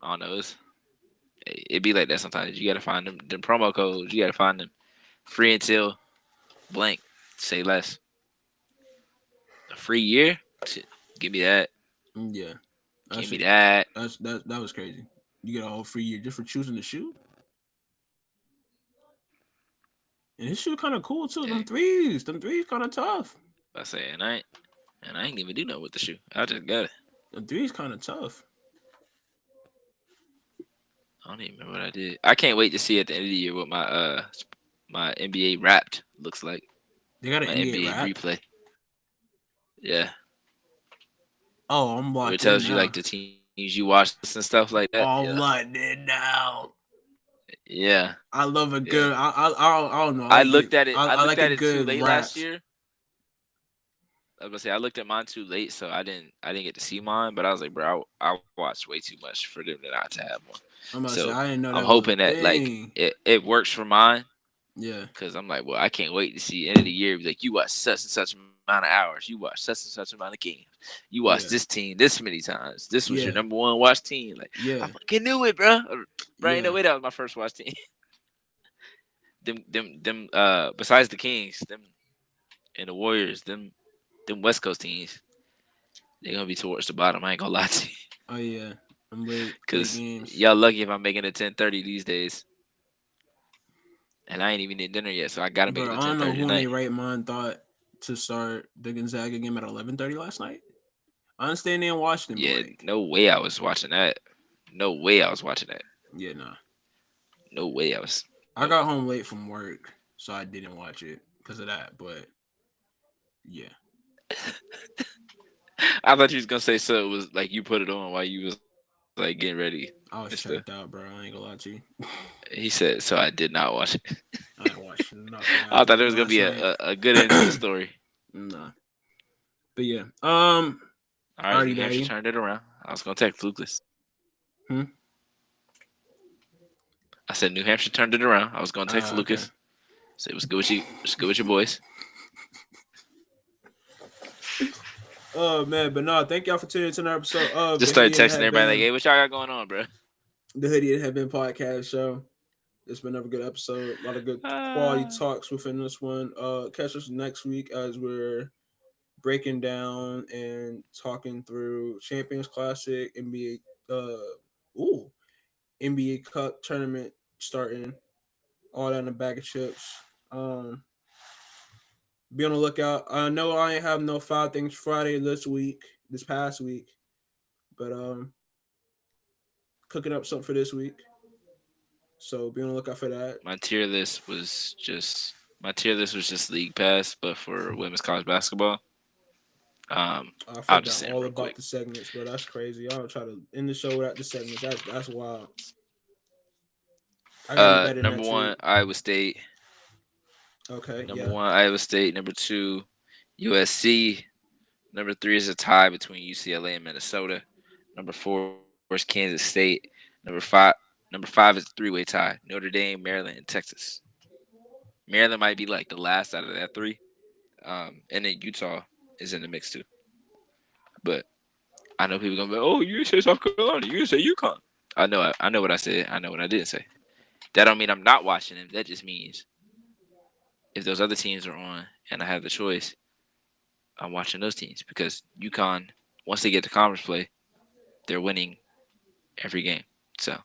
I don't know. It be like that sometimes. You gotta find them promo codes. You gotta find them free until blank. Say less. A free year? Give me that.
Yeah.
Give me that.
That was crazy. You get a whole free year just for choosing to shoot. And his shoe kind of cool too. Them threes kind of tough.
I say, and I ain't even do nothing with the shoe. I just got it.
The threes kind of tough.
I don't even remember what I did. I can't wait to see at the end of the year what my my NBA Wrapped looks like.
They got an NBA
replay. Yeah.
Oh, I'm watching.
It tells you like the teams you watch and stuff like that.
Oh, locked it now.
Yeah.
I love a good. I don't know.
I looked at it. I looked at it too late last year. I was gonna say I looked at mine too late, so I didn't get to see mine. But I was like, bro, I watched way too much for them not to have one.
I'm about to say
So
I didn't know
I'm
that was a
hoping that like
thing.
it works for mine.
Yeah,
Cause I'm like, well, I can't wait to see end of the year. Be like, you watch such and such amount of hours. You watch such and such amount of games. You watched this
yeah,
team this many times. This was your
yeah,
number one watch team. Like, I
yeah,
fucking knew it, bro. Bro, ain't no
yeah.
way that was my first watch team. them. Besides the Kings, them and the Warriors, them West Coast teams, they're gonna be towards the bottom. I ain't gonna lie to you.
Oh yeah, I'm late
Cause
games,
y'all lucky if I'm making it 10:30 these days. And I ain't even eat dinner yet, so I gotta make it
bro.
to
I don't know
10:30
who in
tonight.
their right mind thought to start the Gonzaga game at 11:30 last night. I understand they in Washington, but
Yeah,
like,
no way I was watching that. No way I was watching that.
yeah, nah.
No way I was.
I
Nope.
got home late from work, so I didn't watch it because of that. But yeah,
I thought you was gonna say so. It was like you put it on while you was like getting ready and
I
stuff.
was checked out, bro. I ain't gonna lie to you.
He said so. I did not watch it.
I ain't watched nothing
I thought there
happening
was gonna
last
be
night.
a good end to the story.
Nah, but yeah.
All right,
Artie
New Hampshire
Daddy.
turned it around. I was gonna text Lucas.
Hmm.
I said New Hampshire turned it around. I was gonna text
Okay.
Lucas. Say what's good with you? What's good with your boys?
Oh man, but no, thank y'all for tuning into another episode of
Just
the
started
Hoodie and
texting everybody like,
Headband,
"Hey, what y'all got going on, bro?"
the Hoodie and Headband podcast show. It's been another good episode. A lot of good quality talks within this one. Catch us next week as we're breaking down and talking through Champions Classic, NBA, NBA Cup tournament starting, all that in a bag of chips. Um, be on the lookout. I know I ain't have no Five Things Friday this past week, but cooking up something for this week. So be on the lookout for that.
My tier list was just league pass, but for women's college basketball.
I
I'll just
forgot
say them
all
real
about
quick.
the segments, bro. That's crazy. I don't try to end the show without the segments. That's wild. I gotta be better
Number
next
one,
week.
Iowa State.
Okay,
Number
yeah.
one, Iowa State. Number two, USC. Number three is a tie between UCLA and Minnesota. Number four is Kansas State. Number five is a three-way tie: Notre Dame, Maryland, and Texas. Maryland might be like the last out of that three, and then Utah is in the mix too. But I know people gonna be, oh, you say South Carolina, you say UConn. I know what I said. I know what I didn't say. That don't mean I'm not watching them. That just means if those other teams are on and I have the choice, I'm watching those teams because UConn, once they get to conference play, they're winning every game. So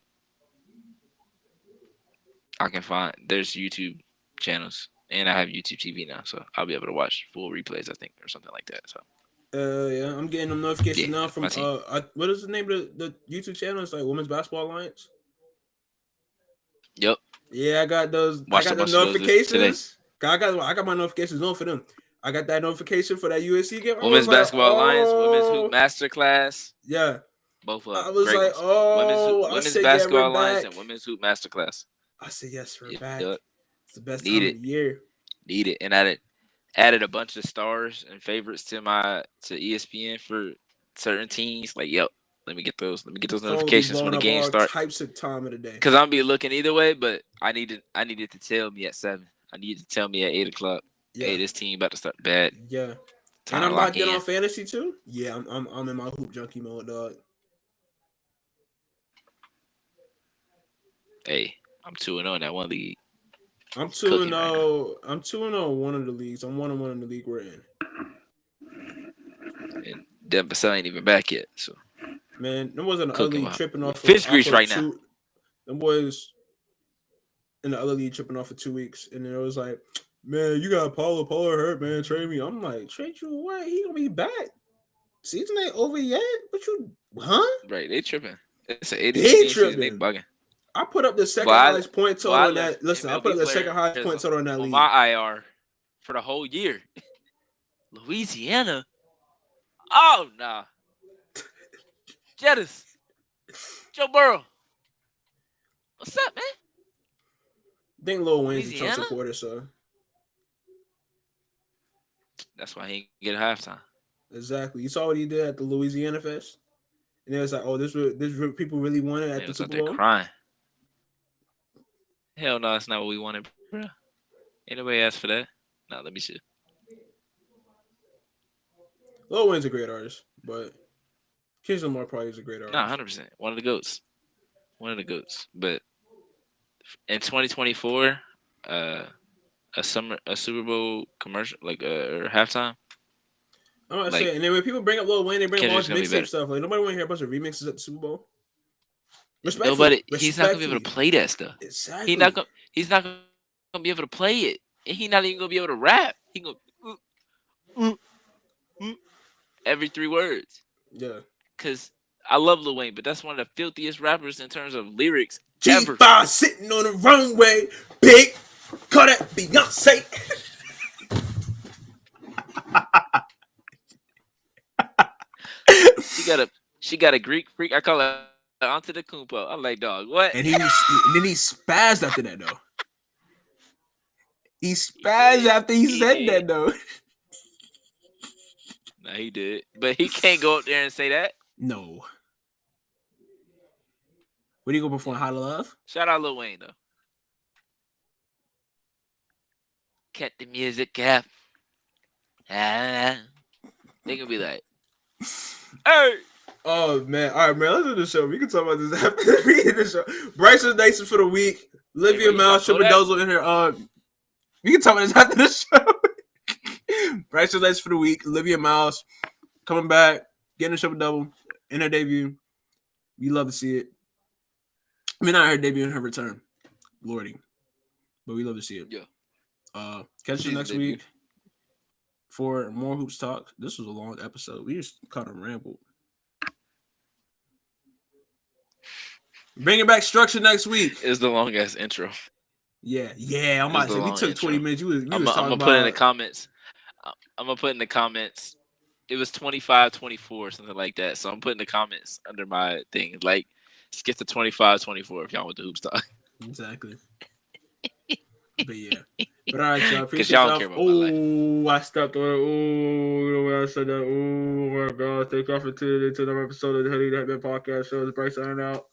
I can find there's YouTube channels and I have YouTube TV now, so I'll be able to watch full replays, I think, or something like that. So
Yeah, I'm getting them notifications
yeah,
now
that's my
from
team.
what is the name of the YouTube channel? It's like Women's Basketball Alliance.
Yep,
Yeah, I got those. I
watched a
got the
bunch of those today.
notifications. I got my notifications on for them. I got that notification for that USC game. I was
Women's
like,
Basketball Alliance, Women's Hoop
oh
Masterclass,
yeah.
both of
I
them
was
great
like,
ones.
oh. I
Women's
said, yeah, we're
Basketball Alliance
back.
and Women's Hoop Masterclass.
I said, yes, we're
Yep,
back. It's the best
need
time of
it,
the year.
need it, and added a bunch of stars and favorites to ESPN for certain teams. Like, yep, let me get those
Phone will be
notifications when
blowing
the
up
games
all
start.
types of time of the day.
Cause I'm be looking either way, but I needed to tell me at 7. I needed to tell me at 8 o'clock.
Yeah,
Hey, this team about to start bad.
yeah. And
Time to
I'm
lock
locked in
in.
on fantasy too. Yeah, I'm in my hoop junkie mode, dog.
Hey, I'm 2-0 in that one league.
I'm
It's
two and
cooking right now.
zero. I'm 2-0 one of the leagues. I'm 1-1 in the league we're in.
And Denver ain't even back yet, so
Man, there wasn't the other
cooking.
league tripping
We
off
fish
off
grease
of
right now.
two. Them boys in the other league tripping off for 2 weeks, and then it was like, man, you got Paulo hurt, man. Trade me. I'm like, trade you away. He gonna be back. Season ain't over yet. But you, huh?
Right, they tripping. It's an 82
They
game season. They
tripping.
bugging.
I put up the
But
second highest point total
I
in
left
that. Listen, I put up
MLB
the second
players
highest point total in that
on
league.
my IR for the whole year. Louisiana. Oh nah, Jettis, Joe Burrow. What's up, man?
I think Lil Wayne's a Trump
Louisiana.
supporter, so
That's why he didn't get a halftime.
Exactly. You saw what he did at the Louisiana Fest, and it was like, oh, this what people really wanted at
They
the
was out
Super
there
Bowl.
crying. Hell no, that's not what we wanted, bro. Ain't nobody asked for that. Nah, let me see.
Lil Wayne's a great artist, but Kendrick Lamar probably is a great
Nah,
artist.
100%. One of the goats. One of the goats. But in 2024, uh, a Super Bowl commercial or halftime,
I'm gonna
like
say, and then when people bring up Lil Wayne, they bring up all
Kendrick's
his
gonna be
mixtape
better.
stuff. Like nobody want to hear a bunch of remixes at the Super Bowl. Respectfully,
Nobody, he's not gonna be able to play that stuff.
Exactly.
He's not gonna be able to play it, and he's not even gonna be able to rap. He gonna uh, uh, every 3 words.
Yeah.
Cause I love Lil Wayne, but that's one of the filthiest rappers in terms of lyrics ever.
G5 sitting on the runway, big, call that Beyonce.
She got a Greek freak. I call her onto the Kumpo. I'm like, dog, what?
And then he spazzed after that though. He spazzed after he said that though.
No, he did, but he can't go up there and say that.
No. What do you go perform? How to Love?
Shout out Lil Wayne though. Cut the music up. They gonna be like, hey.
Oh man! All right, man. Let's do the show. We can talk about this after the end of the show. Bryson Nation for the week. Olivia Miles, Triple Dozo in here. We can talk about this after the show. Bryson Nation for the week. Olivia Miles coming back, getting a triple double in her debut. We love to see it. I mean, not her debut, in her return, Lordy, but we love to see it.
Yeah.
Catch us next week for more hoops talk. This was a long episode. We just kind of rambled. Bringing back structure next week.
It's the longest intro.
Yeah. I'm about to say we took 20 minutes.
I'm gonna put in the comments. I'm gonna put in the comments. It was 25-24, something like that. So I'm putting the comments under my thing. Like, skip to 25-24 if y'all want the hoops talk.
Exactly. But yeah. But all right, y'all.
Because y'all don't care about my life.
I stepped on it. Oh, I said that. Oh my God. Thank y'all for tuning into another episode of the Hoodie and Headband podcast show. It's Bryce signing out.